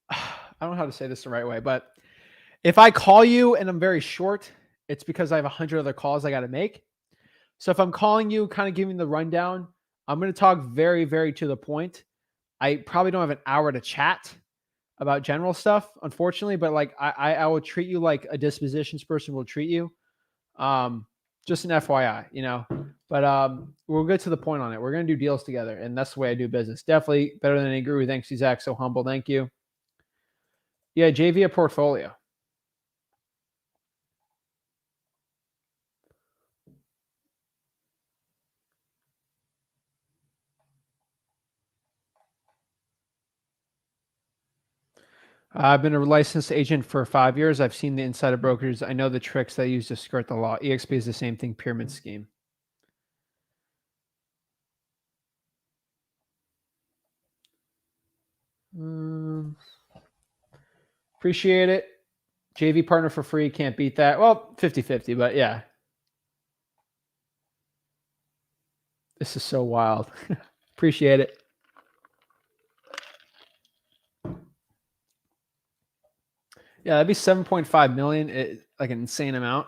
I don't know how to say this the right way, but if I call you and I'm very short, it's because I have 100 other calls I got to make. So if I'm calling you, kind of giving the rundown, I'm going to talk very, very to the point. I probably don't have an hour to chat about general stuff, unfortunately, but like I will treat you like a dispositions person will treat you. Just an FYI, you know, but we'll get to the point on it. We're going to do deals together, and that's the way I do business. Definitely better than any guru. Thanks, Zach. So humble. Thank you. Yeah, JV a portfolio. I've been a licensed agent for 5 years. I've seen the inside of brokers. I know the tricks they use to skirt the law. EXP is the same thing, pyramid scheme. Appreciate it. JV partner for free. Can't beat that. Well, 50-50, but yeah. This is so wild. Appreciate it. Yeah, that'd be 7.5 million. Like an insane amount.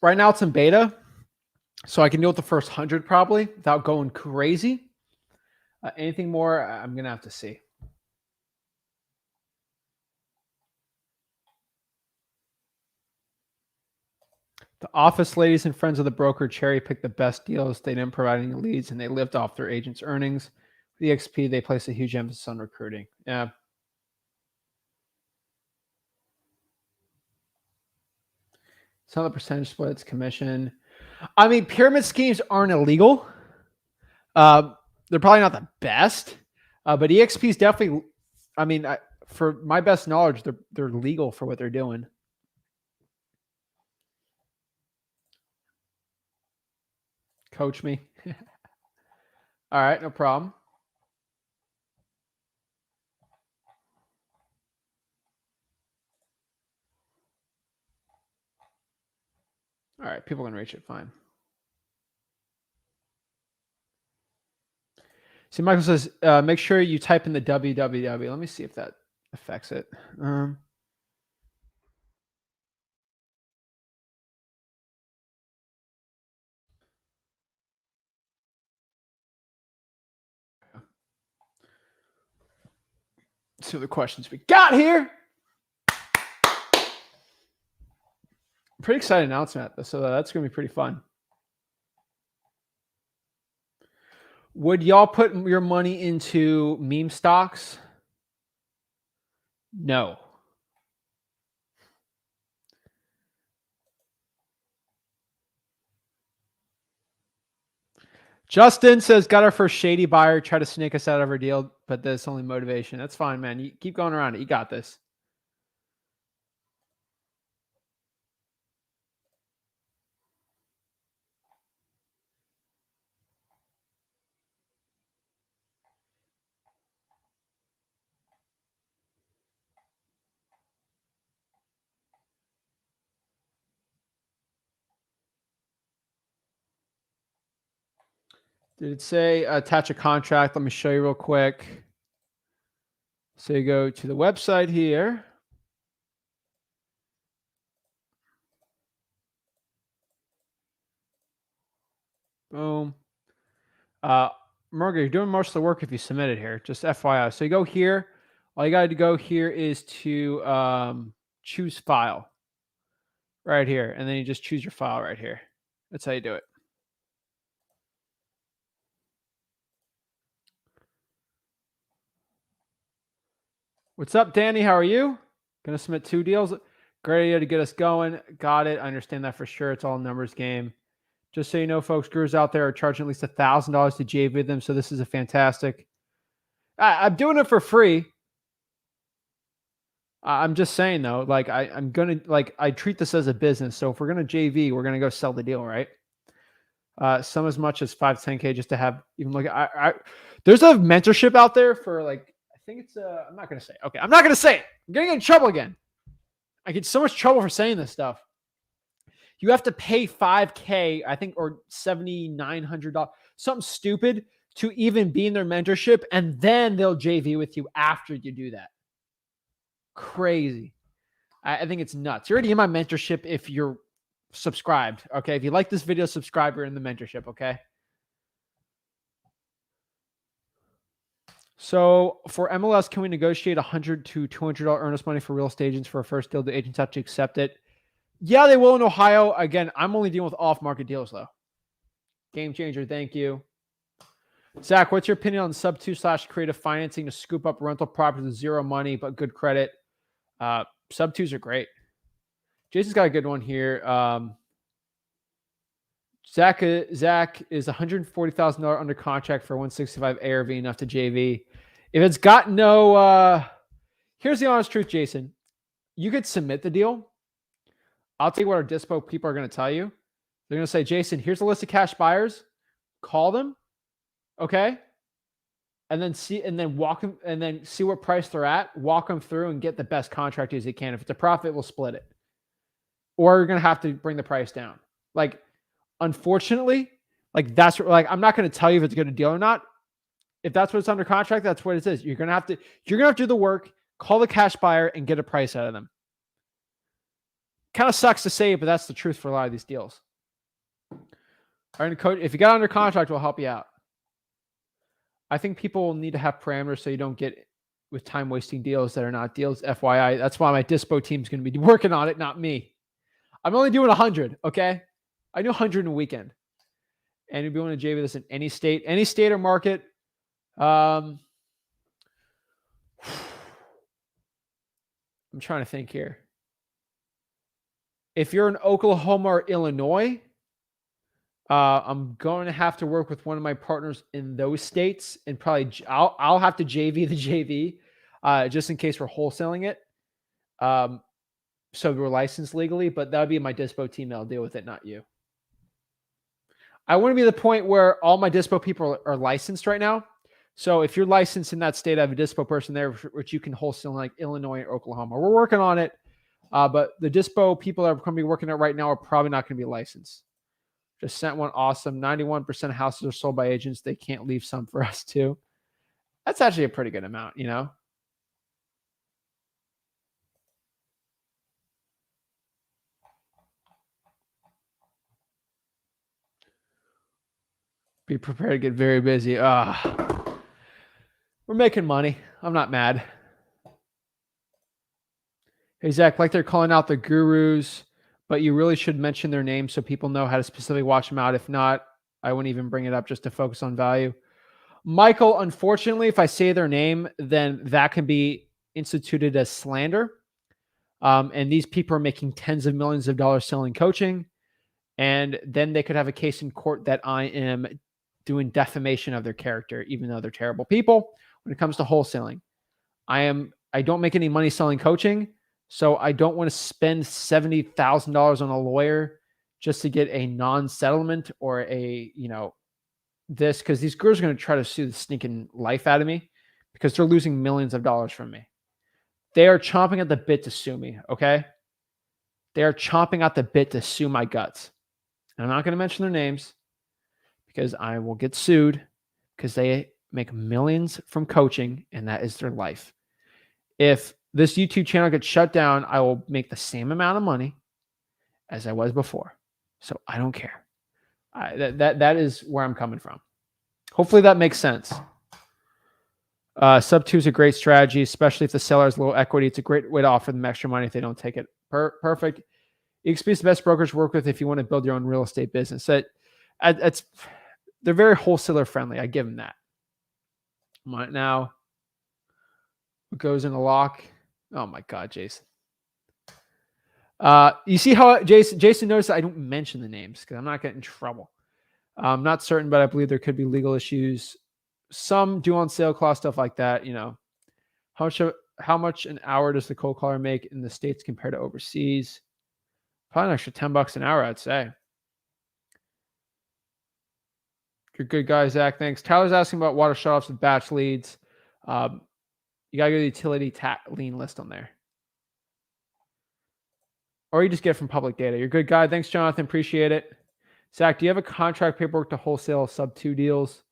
Right now it's in beta, so I can deal with the first 100 probably without going crazy. Anything more, I'm going to have to see. The office ladies and friends of the broker cherry picked the best deals. They didn't provide any leads, and they lived off their agents' earnings. With EXP, they place a huge emphasis on recruiting. Yeah. It's not the percentage split, it's commission. I mean, pyramid schemes aren't illegal. They're probably not the best, but EXP is definitely, I mean, for my best knowledge, they're legal for what they're doing. Coach me. All right, no problem. All right, people can reach it fine. See, Michael says, make sure you type in the www. Let me see if that affects it. Let's see what the questions we got here. Pretty exciting announcement, so that's going to be pretty fun. Would y'all put your money into meme stocks? No. Justin says, got our first shady buyer, try to snake us out of our deal, but that's only motivation. That's fine, man. You keep going around it. You got this. Did it say attach a contract? Let me show you real quick. So you go to the website here. Boom. Morgan, you're doing most of the work if you submit it here. Just FYI. So you go here. All you got to go here is to choose file right here. And then you just choose your file right here. That's how you do it. What's up, Danny? How are you? Going to submit 2 deals. Great idea to get us going. Got it. I understand that for sure. It's all a numbers game. Just so you know, folks, gurus out there are charging at least $1,000 to JV with them. So this is a fantastic. I'm doing it for free. I'm just saying though, like I'm gonna I treat this as a business. So if we're gonna JV, we're gonna go sell the deal, right? Some as much as 5 to 10K just to have even look. There's a mentorship out there for like, I think it's I'm not gonna say. Okay, I'm not gonna say it. I'm getting in trouble again. I get so much trouble for saying this stuff. You have to pay 5K, I think, or $7,900, something stupid to even be in their mentorship, and then they'll JV with you after you do that. Crazy. I think it's nuts. You're already in my mentorship if you're subscribed. Okay. If you like this video, subscribe. You're in the mentorship. Okay. So for MLS, can we negotiate $100 to $200 earnest money for real estate agents for a first deal? The agents have to accept it. Yeah, they will in Ohio. Again, I'm only dealing with off-market deals though. Game changer. Thank you. Zach, what's your opinion on sub 2/ creative financing to scoop up rental properties with zero money, but good credit? Sub 2s are great. Jason's got a good one here. Zach is $140,000 under contract for 165 ARV, enough to JV. If it's got no, here's the honest truth, Jason. You could submit the deal. I'll tell you what our dispo people are going to tell you. They're going to say, Jason, here's a list of cash buyers. Call them. Okay. And then walk them, and then see what price they're at, walk them through and get the best contract as you can. If it's a profit, we'll split it. Or you're going to have to bring the price down. Like, unfortunately, like that's like, I'm not going to tell you if it's a good deal or not. If that's what's under contract, that's what it is. You're going to have to do the work, call the cash buyer and get a price out of them. Kind of sucks to say, but that's the truth for a lot of these deals. All right, coach, if you got under contract, we'll help you out. I think people will need to have parameters so you don't get with time wasting deals that are not deals. FYI, that's why my dispo team is going to be working on it, not me. I'm only doing 100. Okay. I do 100 in a weekend. And if you want to JV this in any state or market. I'm trying to think here. If you're in Oklahoma or Illinois, I'm going to have to work with one of my partners in those states, and probably I'll have to JV the JV just in case we're wholesaling it. So we're licensed legally, but that would be my dispo team that'll deal with it, not you. I want to be at the point where all my dispo people are licensed right now. So if you're licensed in that state, I have a dispo person there, which you can wholesale in like Illinois or Oklahoma. We're working on it. But the dispo people that are going to be working it right now are probably not going to be licensed. Just sent one. Awesome. 91% of houses are sold by agents. They can't leave some for us too. That's actually a pretty good amount, you know? Be prepared to get very busy. We're making money. I'm not mad. Hey, Zach, like they're calling out the gurus, but you really should mention their names so people know how to specifically watch them out. If not, I wouldn't even bring it up just to focus on value. Michael, unfortunately, if I say their name, then that can be instituted as slander. And these people are making tens of millions of dollars selling coaching. And then they could have a case in court that I am doing defamation of their character, even though they're terrible people. When it comes to wholesaling, I don't make any money selling coaching. So I don't want to spend $70,000 on a lawyer just to get a non-settlement or a, this, because these girls are going to try to sue the stinking life out of me because they're losing millions of dollars from me. They are chomping at the bit to sue me. Okay. They are chomping at the bit to sue my guts. And I'm not going to mention their names because I will get sued because they make millions from coaching and that is their life. If this YouTube channel gets shut down, I will make the same amount of money as I was before. So I don't care. That is where I'm coming from. Hopefully that makes sense. Sub 2 is a great strategy, especially if the seller has low equity. It's a great way to offer them extra money if they don't take it. Perfect. EXP is the best brokers to work with if you want to build your own real estate business. They're very wholesaler friendly. I give them that. Right now, what goes in the lock? Oh my God, Jason. You see how Jason noticed I don't mention the names because I'm not getting in trouble. I'm not certain, but I believe there could be legal issues. Some do on sale clause, stuff like that. How much an hour does the cold caller make in the States compared to overseas? Probably an extra $10 an hour, I'd say. You're good guy, Zach. Thanks. Tyler's asking about water shutoffs with BatchLeads. You got to go to the utility lien list on there. Or you just get it from public data. You're a good guy. Thanks, Jonathan. Appreciate it. Zach, do you have a contract paperwork to wholesale sub 2 deals?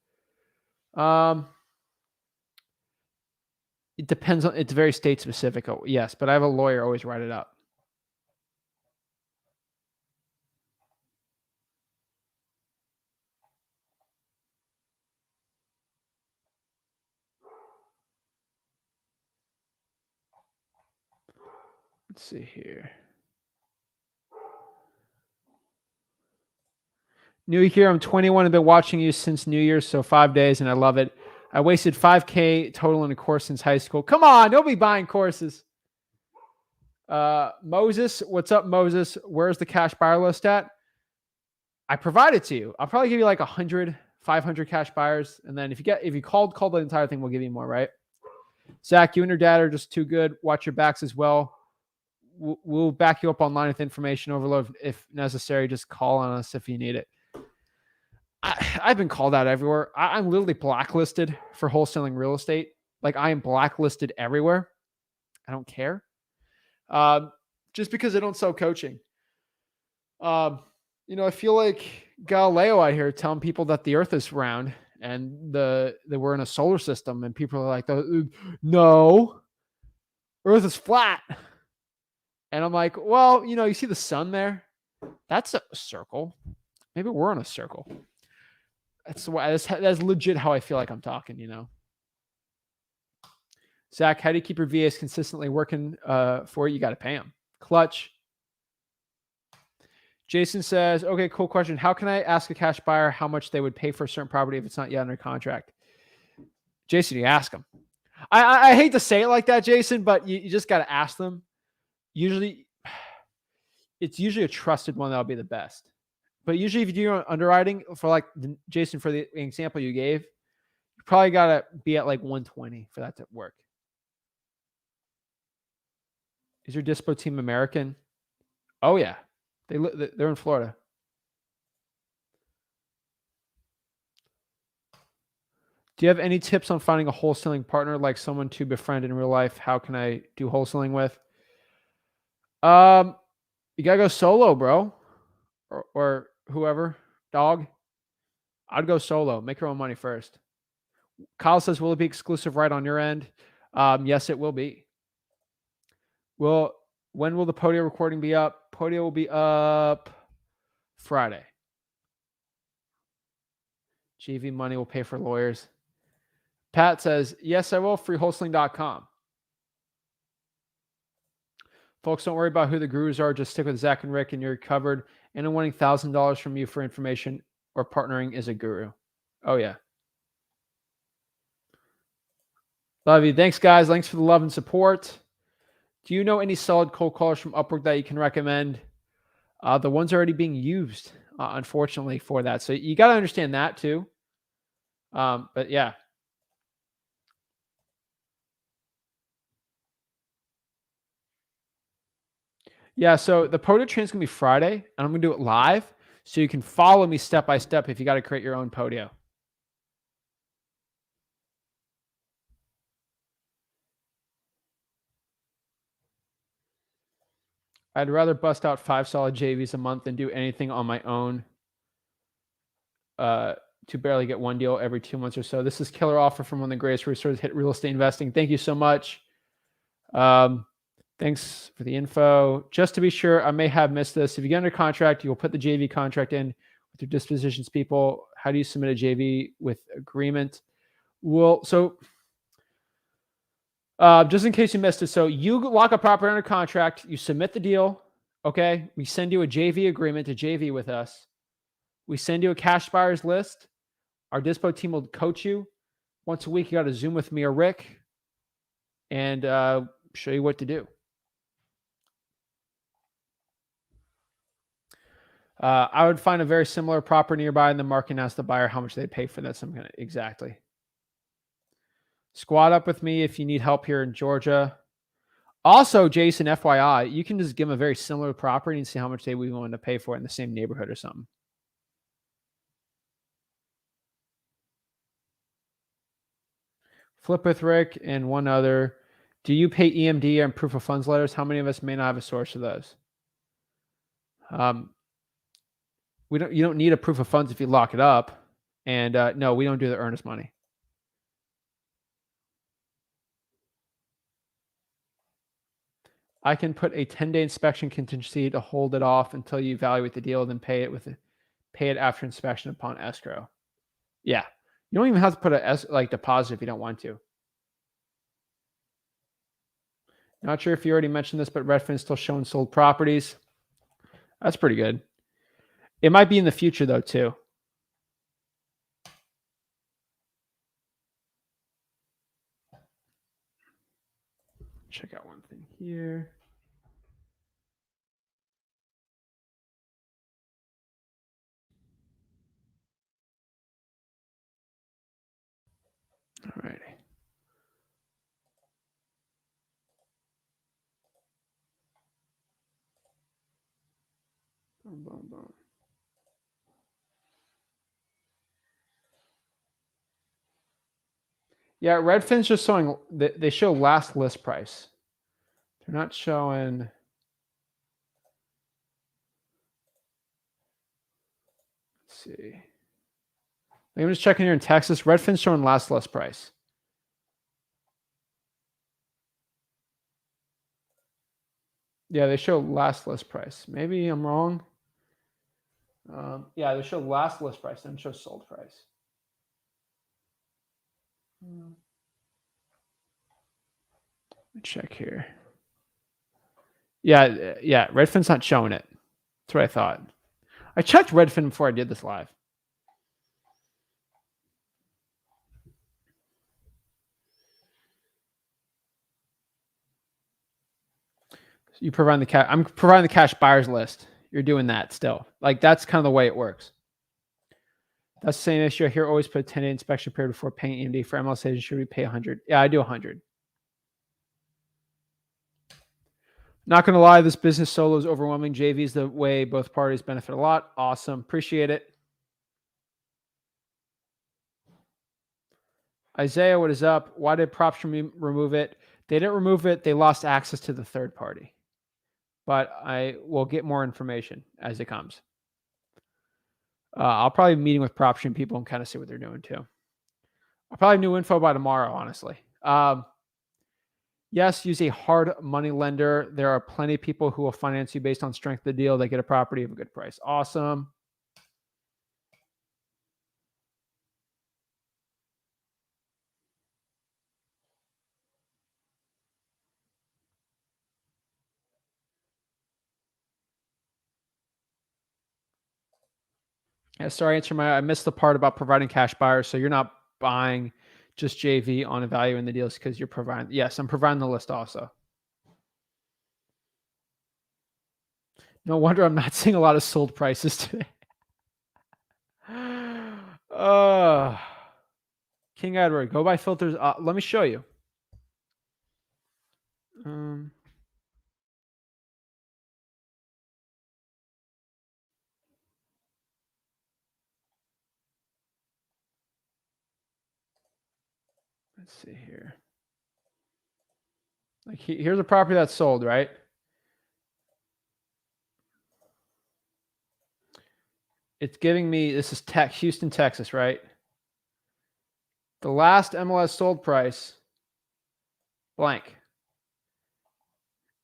It depends on, it's very state specific. Oh, yes, but I have a lawyer always write it up. Let's see here. New here. I'm 21. I've been watching you since New Year's, so 5 days, and I love it. I wasted $5K total in a course since high school. Come on, don't be buying courses. Moses, what's up, Moses? Where's the cash buyer list at? I provide it to you. I'll probably give you like 100, 500 cash buyers, and then if you call the entire thing, we'll give you more, right? Zach, you and your dad are just too good. Watch your backs as well. We'll back you up online with information overload if necessary. Just call on us if you need it. I've been called out everywhere. I'm literally blacklisted for wholesaling real estate. Like I am blacklisted everywhere. I don't care. Just because I don't sell coaching. I feel like Galileo out here telling people that the earth is round and that we're in a solar system, and people are like, no, earth is flat. And I'm like, well, you see the sun there? That's a circle. Maybe we're on a circle. That's legit how I feel like I'm talking, Zach, how do you keep your VAs consistently working for you? You got to pay them. Clutch. Jason says, okay, cool question. How can I ask a cash buyer how much they would pay for a certain property if it's not yet under contract? Jason, you ask them. I hate to say it like that, Jason, but you just got to ask them. It's usually a trusted one that'll be the best. But usually if you do underwriting for like Jason, for the example you gave, you probably got to be at like 120 for that to work. Is your dispo team American? Oh yeah. They're in Florida. Do you have any tips on finding a wholesaling partner, like someone to befriend in real life? How can I do wholesaling with? You gotta go solo, bro, or whoever, dog. I'd go solo. Make your own money first. Kyle says, will it be exclusive right on your end? Yes, it will be. When will the Podio recording be up? Podio will be up Friday. JV money will pay for lawyers. Pat says, yes, I will. Freewholesaling.com. Folks, don't worry about who the gurus are. Just stick with Zach and Rick and you're covered. Anyone wanting $1,000 from you for information or partnering is a guru. Oh, yeah. Love you. Thanks, guys. Thanks for the love and support. Do you know any solid cold callers from Upwork that you can recommend? The ones already being used, unfortunately, for that. So you got to understand that too. But yeah. Yeah, so the Podio train is going to be Friday, and I'm going to do it live, so you can follow me step by step if you got to create your own Podio. I'd rather bust out 5 solid JVs a month than do anything on my own to barely get one deal every 2 months or so. This is killer offer from one of the greatest resources hit real estate investing. Thank you so much. Thanks for the info. Just to be sure, I may have missed this. If you get under contract, you'll put the JV contract in with your dispositions people. How do you submit a JV with agreement? Well, so just in case you missed it, so you lock a property under contract, you submit the deal. Okay, we send you a JV agreement to JV with us. We send you a cash buyers list. Our dispo team will coach you once a week. You got to Zoom with me or Rick and show you what to do. I would find a very similar property nearby in the market and ask the buyer how much they'd pay for this. Exactly. Squad up with me if you need help here in Georgia. Also, Jason, FYI, you can just give them a very similar property and see how much they would be willing to pay for it in the same neighborhood or something. Flip with Rick and one other. Do you pay EMD and proof of funds letters? How many of us may not have a source of those? You don't need a proof of funds if you lock it up. And no, we don't do the earnest money. I can put a 10-day inspection contingency to hold it off until you evaluate the deal, then pay it after inspection upon escrow. Yeah. You don't even have to put a deposit if you don't want to. Not sure if you already mentioned this, but Redfin's still showing sold properties. That's pretty good. It might be in the future though too. Check out one thing here. All righty. Boom, boom, boom. Yeah, Redfin's just showing, they show last list price. They're not showing. Let's see. I'm just checking here in Texas. Redfin's showing last list price. Yeah, they show last list price. Maybe I'm wrong. Yeah, they show last list price and show sold price. Let me check here. Yeah, Redfin's not showing it. That's what I thought. I checked Redfin before I did this live. You provide the cash. I'm providing the cash buyers list. You're doing that still. Like that's kind of the way it works. That's the same issue. I hear always put a 10-day inspection period before paying EMD for MLS agents. Should we pay 100? Yeah, I do 100. Not going to lie, this business solo is overwhelming. JV is the way both parties benefit a lot. Awesome. Appreciate it. Isaiah, what is up? Why did Propstream remove it? They didn't remove it. They lost access to the third party. But I will get more information as it comes. I'll probably be meeting with Propstream people and kind of see what they're doing too. I'll probably have new info by tomorrow, honestly. Yes, use a hard money lender. There are plenty of people who will finance you based on strength of the deal. They get a property of a good price. Awesome. Yeah, sorry, I missed the part about providing cash buyers. So you're not buying just JV on evaluating the deals because you're providing. Yes, I'm providing the list also. No wonder I'm not seeing a lot of sold prices today. King Edward, go by filters. Let me show you. Let's see here. Like here's a property that's sold, right? It's giving me, this is Houston, Texas, right? The last MLS sold price, blank.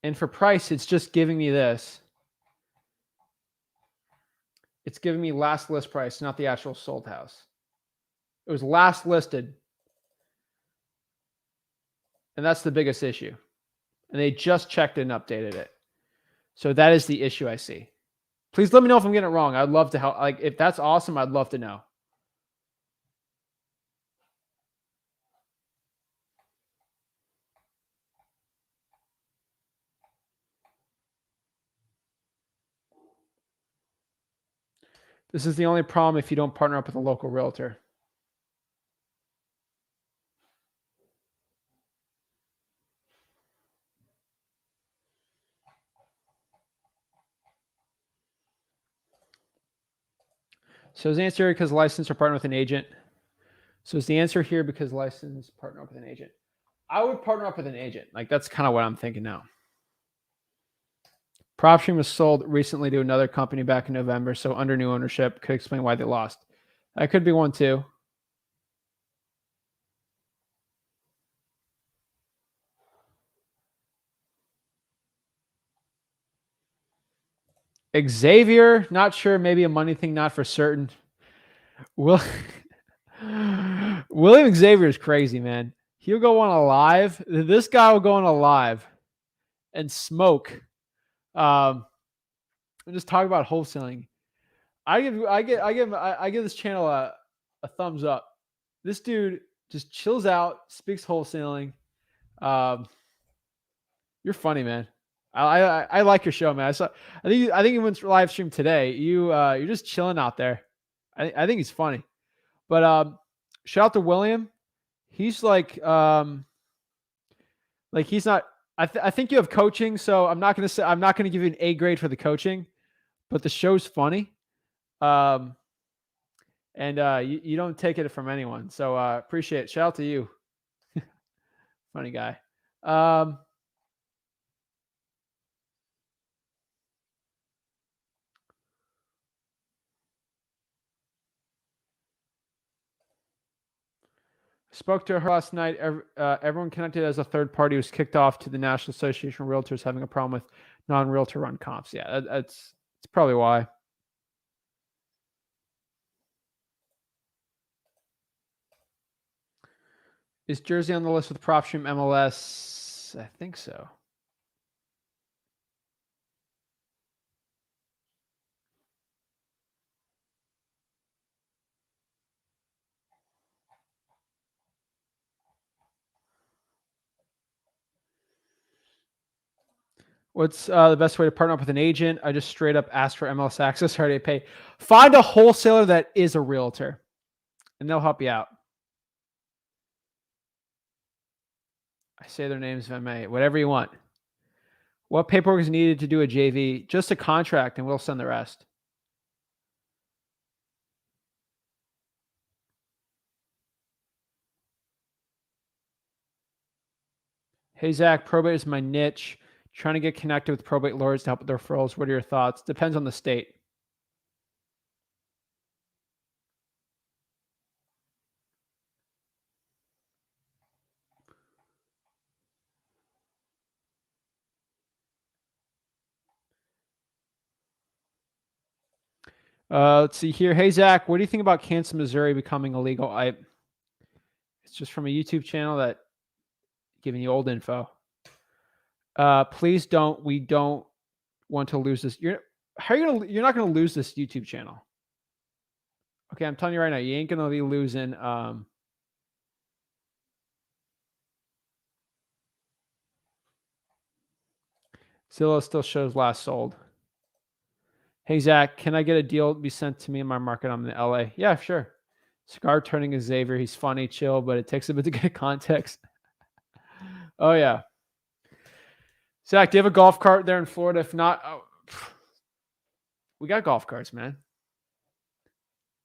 And for price, it's just giving me this. It's giving me last list price, not the actual sold house. It was last listed. And that's the biggest issue. And they just checked it and updated it. So that is the issue I see. Please let me know if I'm getting it wrong. I'd love to help. Like, if that's awesome, I'd love to know. This is the only problem if you don't partner up with a local realtor. So is the answer because licensed or partner with an agent? So is the answer here because license partner up with an agent? I would partner up with an agent. Like that's kind of what I'm thinking now. Propstream was sold recently to another company back in November, so under new ownership. Could explain why they lost. That could be one too. Xavier, not sure. Maybe a money thing, not for certain. William Xavier is crazy, man. He'll go on a live. This guy will go on a live and smoke. And just talk about wholesaling. I give this channel a thumbs up. This dude just chills out, speaks wholesaling. You're funny, man. I like your show, man. I think he went live stream today. You're just chilling out there. I think he's funny. But shout out to William. He's like he's not. I think you have coaching, so I'm not gonna give you an A grade for the coaching, but the show's funny. And you don't take it from anyone. So appreciate it. Shout out to you. Funny guy. Spoke to her last night. Everyone connected as a third party was kicked off to the National Association of Realtors having a problem with non-realtor run comps. Yeah, that's probably why. Is Jersey on the list with Propstream MLS? I think so. What's the best way to partner up with an agent? I just straight up ask for MLS access. How do you pay? Find a wholesaler that is a realtor, and they'll help you out. I say their names if I may. Whatever you want. What paperwork is needed to do a JV? Just a contract, and we'll send the rest. Hey, Zach, probate is my niche. Trying to get connected with probate lawyers to help with their referrals. What are your thoughts? Depends on the state. Let's see here. Hey, Zach, what do you think about Kansas, Missouri becoming illegal? It's just from a YouTube channel that giving you old info. Please don't. We don't want to lose this. You're not gonna lose this YouTube channel. Okay, I'm telling you right now, you ain't gonna be losing. Zillow still shows last sold. Hey, Zach, can I get a deal to be sent to me in my market? I'm in LA. Yeah, sure. Cigar turning is Xavier. He's funny, chill, but it takes a bit to get context. Oh, yeah. Zach, do you have a golf cart there in Florida? If not, we got golf carts, man.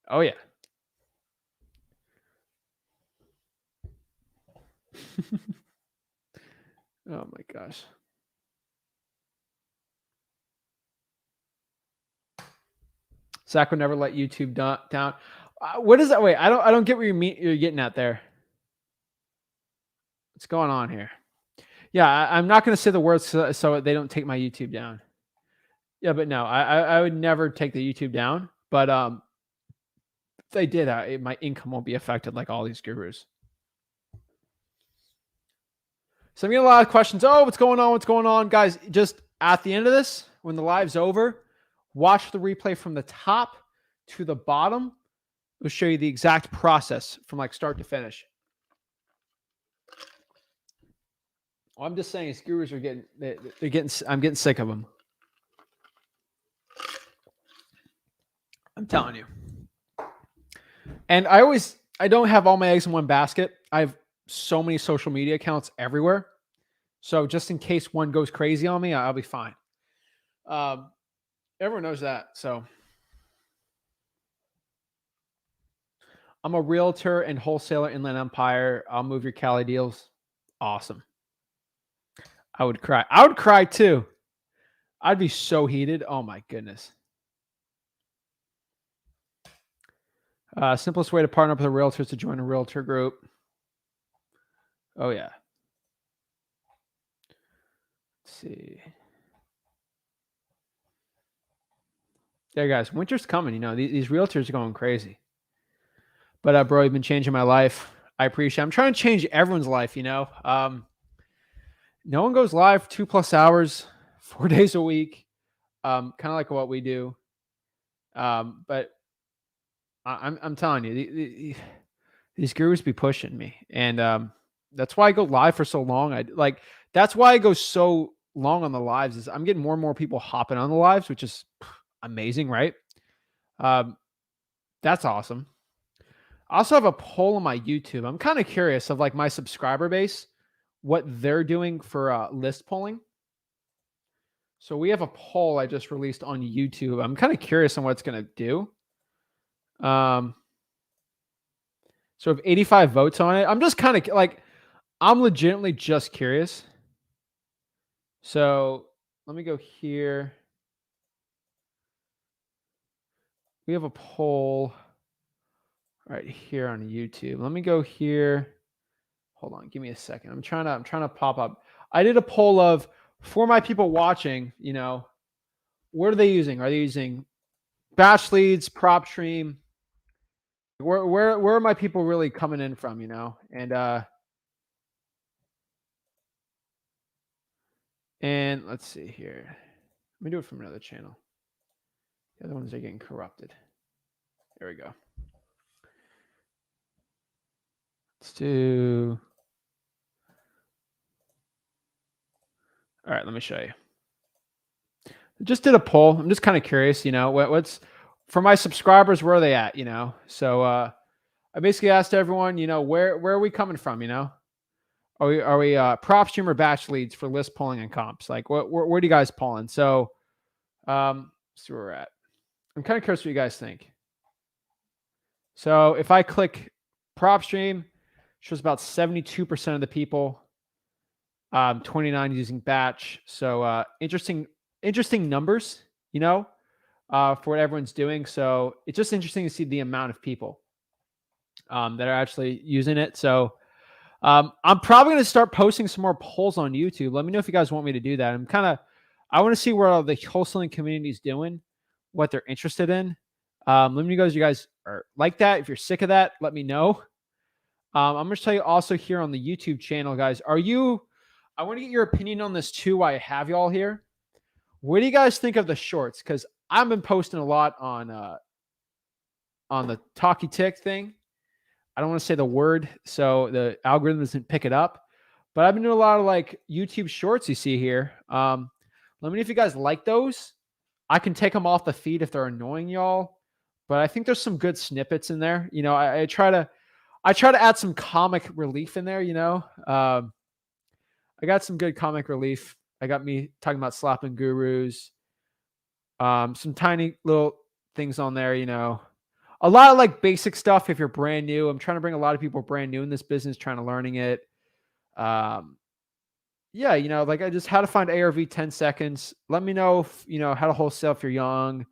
Oh, yeah. Oh, my gosh. Zach would never let YouTube down. What is that? Wait, I don't get what you're getting at there. What's going on here? Yeah, I'm not going to say the words so they don't take my YouTube down. Yeah, but no, I would never take the YouTube down. But if they did, my income won't be affected like all these gurus. So I'm getting a lot of questions. Oh, what's going on? What's going on? Guys, just at the end of this, when the live's over, watch the replay from the top to the bottom. It'll show you the exact process from like start to finish. Well, I'm just saying these gurus are I'm getting sick of them. I'm telling you. And I don't have all my eggs in one basket. I have so many social media accounts everywhere. So just in case one goes crazy on me, I'll be fine. Everyone knows that. So I'm a realtor and wholesaler in Inland Empire. I'll move your Cali deals. Awesome. I would cry. I would cry too. I'd be so heated. Oh my goodness. Simplest way to partner up with a realtor is to join a realtor group. Oh yeah. Let's see. Yeah, guys, winter's coming. You know, these realtors are going crazy. But bro, you've been changing my life. I appreciate it. I'm trying to change everyone's life, you know. No one goes live 2+ hours, 4 days a week. Kind of like what we do. But I'm telling you, these gurus be pushing me. And that's why I go live for so long. That's why I go so long on the lives is I'm getting more and more people hopping on the lives, which is amazing, right? That's awesome. I also have a poll on my YouTube. I'm kind of curious of like my subscriber base, what they're doing for list polling. So we have a poll I just released on YouTube. I'm kind of curious on what it's going to do. So we have 85 votes on it. I'm just kind of like, I'm legitimately just curious. So let me go here. We have a poll right here on YouTube. Let me go here. Hold on, give me a second. I'm trying to pop up. I did a poll of, for my people watching, you know, what are they using? Are they using BatchLeads, Propstream? Where are my people really coming in from, you know? And let's see here. Let me do it from another channel. The other ones are getting corrupted. There we go. Let's do. All right, let me show you. I just did a poll. I'm just kind of curious, you know, what's for my subscribers, where are they at, you know? So I basically asked everyone, you know, where are we coming from, you know? Are we Propstream or BatchLeads for list polling and comps? Like where do you guys pull in? So let's see where we're at. I'm kind of curious what you guys think. So if I click Propstream, shows about 72% of the people, 29 using batch. So interesting numbers, you know, for what everyone's doing. So it's just interesting to see the amount of people that are actually using it. So I'm probably going to start posting some more polls on YouTube. Let me know if you guys want me to do that. I want to see where all the wholesaling community is doing, what they're interested in. Let me know if you guys are like that. If you're sick of that, let me know. I'm going to tell you also here on the YouTube channel, guys, I want to get your opinion on this too, while I have y'all here. What do you guys think of the shorts? Because I've been posting a lot on the talkie tick thing. I don't want to say the word, so the algorithm doesn't pick it up. But I've been doing a lot of like YouTube shorts you see here. Let me know if you guys like those. I can take them off the feed if they're annoying y'all. But I think there's some good snippets in there. You know, I try to add some comic relief in there, you know. I got some good comic relief. I got me talking about slapping gurus. Some tiny little things on there, you know. A lot of like basic stuff if you're brand new. I'm trying to bring a lot of people brand new in this business, trying to learning it. Yeah, you know, like I just how to find ARV 10 seconds. Let me know if, you know, how to wholesale if you're young.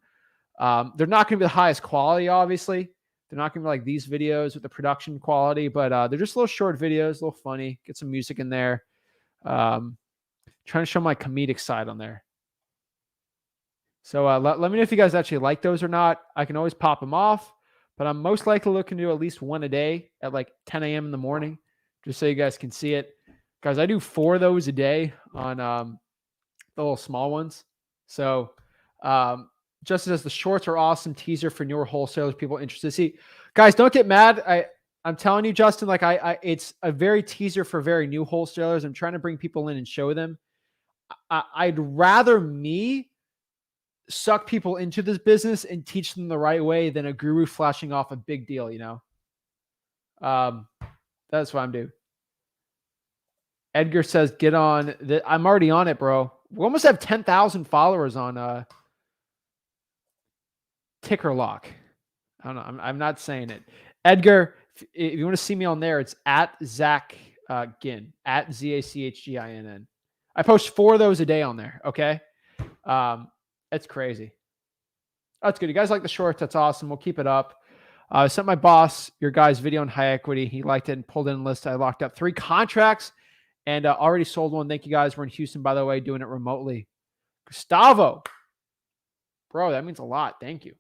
They're not going to be the highest quality, obviously. They're not going to be like these videos with the production quality, but they're just little short videos, a little funny. Get some music in there. Trying to show my comedic side on there. So let me know if you guys actually like those or not. I can always pop them off, but I'm most likely looking to do at least one a day at like 10 a.m. in the morning, just so you guys can see it. Guys, I do 4 of those a day on the little small ones. So just as the shorts are awesome, teaser for newer wholesalers, people interested to see. Guys, don't get mad. I'm telling you, Justin, like it's a very teaser for very new wholesalers. I'm trying to bring people in and show them. I'd rather me suck people into this business and teach them the right way than a guru flashing off a big deal, you know? That's what I'm doing. Edgar says, get on. I'm already on it, bro. We almost have 10,000 followers on Ticker Lock. I don't know. I'm not saying it. Edgar, if you want to see me on there, it's at Zach Ginn, at ZACHGINN. I post 4 of those a day on there. Okay. It's crazy. That's good. You guys like the shorts? That's awesome. We'll keep it up. I sent my boss your guys' video on high equity. He liked it and pulled in a list. I locked up 3 contracts and already sold one. Thank you guys. We're in Houston, by the way, doing it remotely. Gustavo, bro, that means a lot. Thank you.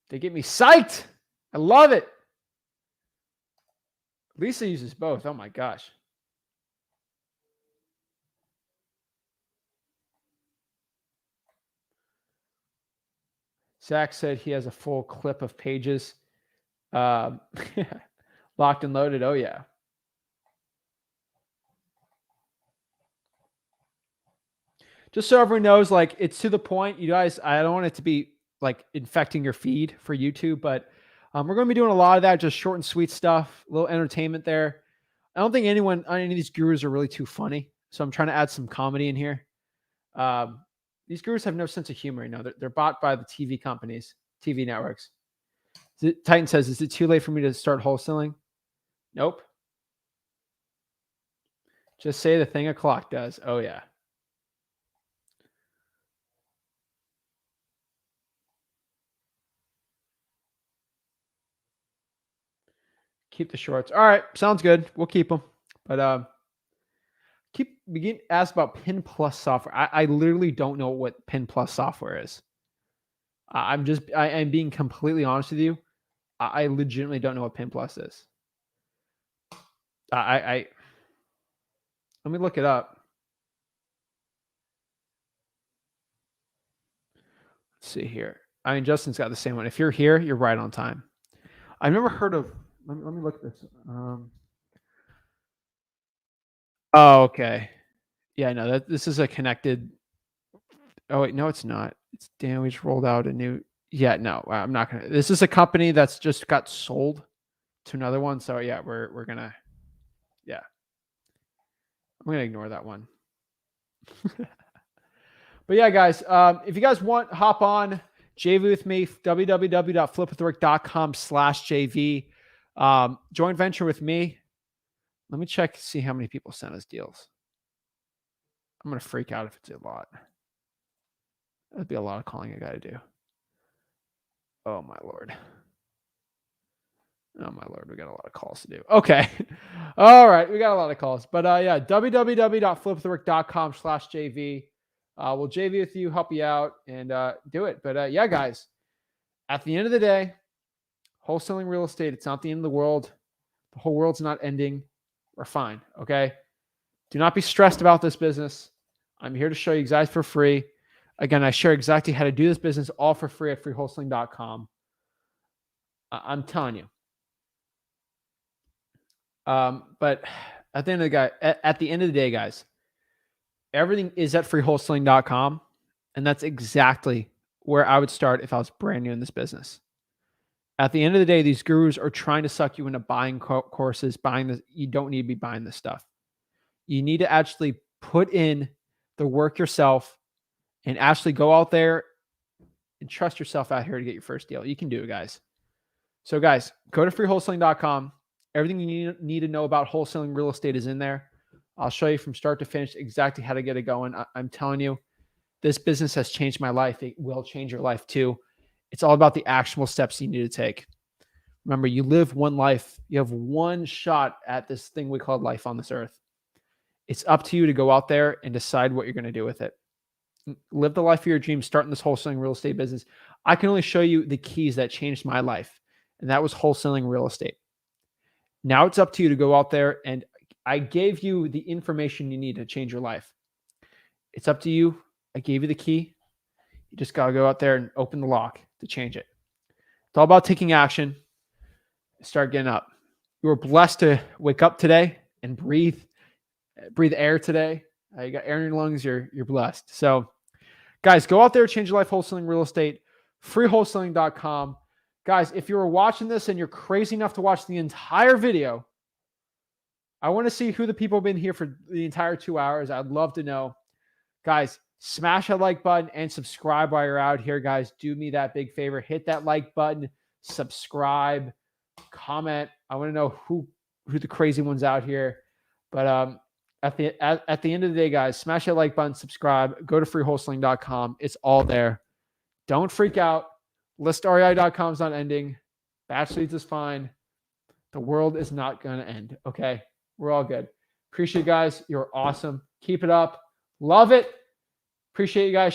They get me psyched. I love it. Lisa uses both. Oh my gosh. Zach said he has a full clip of pages. Locked and loaded. Oh, yeah. Just so everyone knows, like, it's to the point. You guys, I don't want it to be like infecting your feed for YouTube, but we're going to be doing a lot of that, just short and sweet stuff, a little entertainment there. I don't think any of these gurus are really too funny, so I'm trying to add some comedy in here. These gurus have no sense of humor. You know, they're bought by the TV companies, TV networks. Titan says, is it too late for me to start wholesaling? Nope. Just say the thing a clock does. Oh, yeah. Keep the shorts. All right. Sounds good. We'll keep them. But begin ask about Pin Plus software. I literally don't know what Pin Plus software is. I'm being completely honest with you. I legitimately don't know what Pin Plus is. Let me look it up. Let's see here. I mean, Justin's got the same one. If you're here, you're right on time. I've never heard of. Let me look at this. Oh, okay. Yeah, no, this is a connected. Oh wait, no, it's not. It's damn. We just rolled out a new. Yeah, no, I'm not gonna. This is a company that's just got sold to another one. So yeah, we're gonna. Yeah, I'm gonna ignore that one. But yeah, guys, if you guys want, hop on JV with me. www.flipwithrick.com/JV. Joint venture with me. Let me check, see how many people sent us deals. I'm going to freak out if it's a lot. That'd be a lot of calling I got to do. Oh, my Lord. Oh, my Lord. We got a lot of calls to do. Okay. All right. We got a lot of calls. But yeah, www.flipwithrick.com/JV. We'll JV with you, help you out, and do it. But yeah, guys, at the end of the day, wholesaling real estate, it's not the end of the world. The whole world's not ending. We're fine. Okay. Do not be stressed about this business. I'm here to show you guys for free. Again, I share exactly how to do this business all for free at freewholesaling.com. I'm telling you. But at the end of the day, guys, everything is at freewholesaling.com. And that's exactly where I would start if I was brand new in this business. At the end of the day, these gurus are trying to suck you into buying courses, buying this. You don't need to be buying this stuff. You need to actually put in the work yourself and actually go out there and trust yourself out here to get your first deal. You can do it, guys. So guys, go to freewholesaling.com. Everything you need to know about wholesaling real estate is in there. I'll show you from start to finish exactly how to get it going. I'm telling you, this business has changed my life. It will change your life too. It's all about the actionable steps you need to take. Remember, you live one life. You have one shot at this thing we call life on this earth. It's up to you to go out there and decide what you're going to do with it. Live the life of your dreams, starting this wholesaling real estate business. I can only show you the keys that changed my life, and that was wholesaling real estate. Now it's up to you to go out there, and I gave you the information you need to change your life. It's up to you. I gave you the key. You just got to go out there and open the lock to change it. It's all about taking action. Start getting up. You were blessed to wake up today and breathe air today. You got air in your lungs. You're blessed. So guys, go out there, change your life, wholesaling real estate, freewholesaling.com. Guys, if you were watching this and you're crazy enough to watch the entire video, I want to see who the people have been here for the entire 2 hours. I'd love to know. Guys, Smash that like button and subscribe while you're out here, guys. Do me that big favor. Hit that like button, subscribe, comment. I want to know who the crazy ones out here. But at the end of the day, guys, smash that like button, subscribe, go to freewholesaling.com. It's all there. Don't freak out. ListREI.com is not ending. BatchLeads is fine. The world is not going to end. Okay. We're all good. Appreciate you guys. You're awesome. Keep it up. Love it. Appreciate you guys.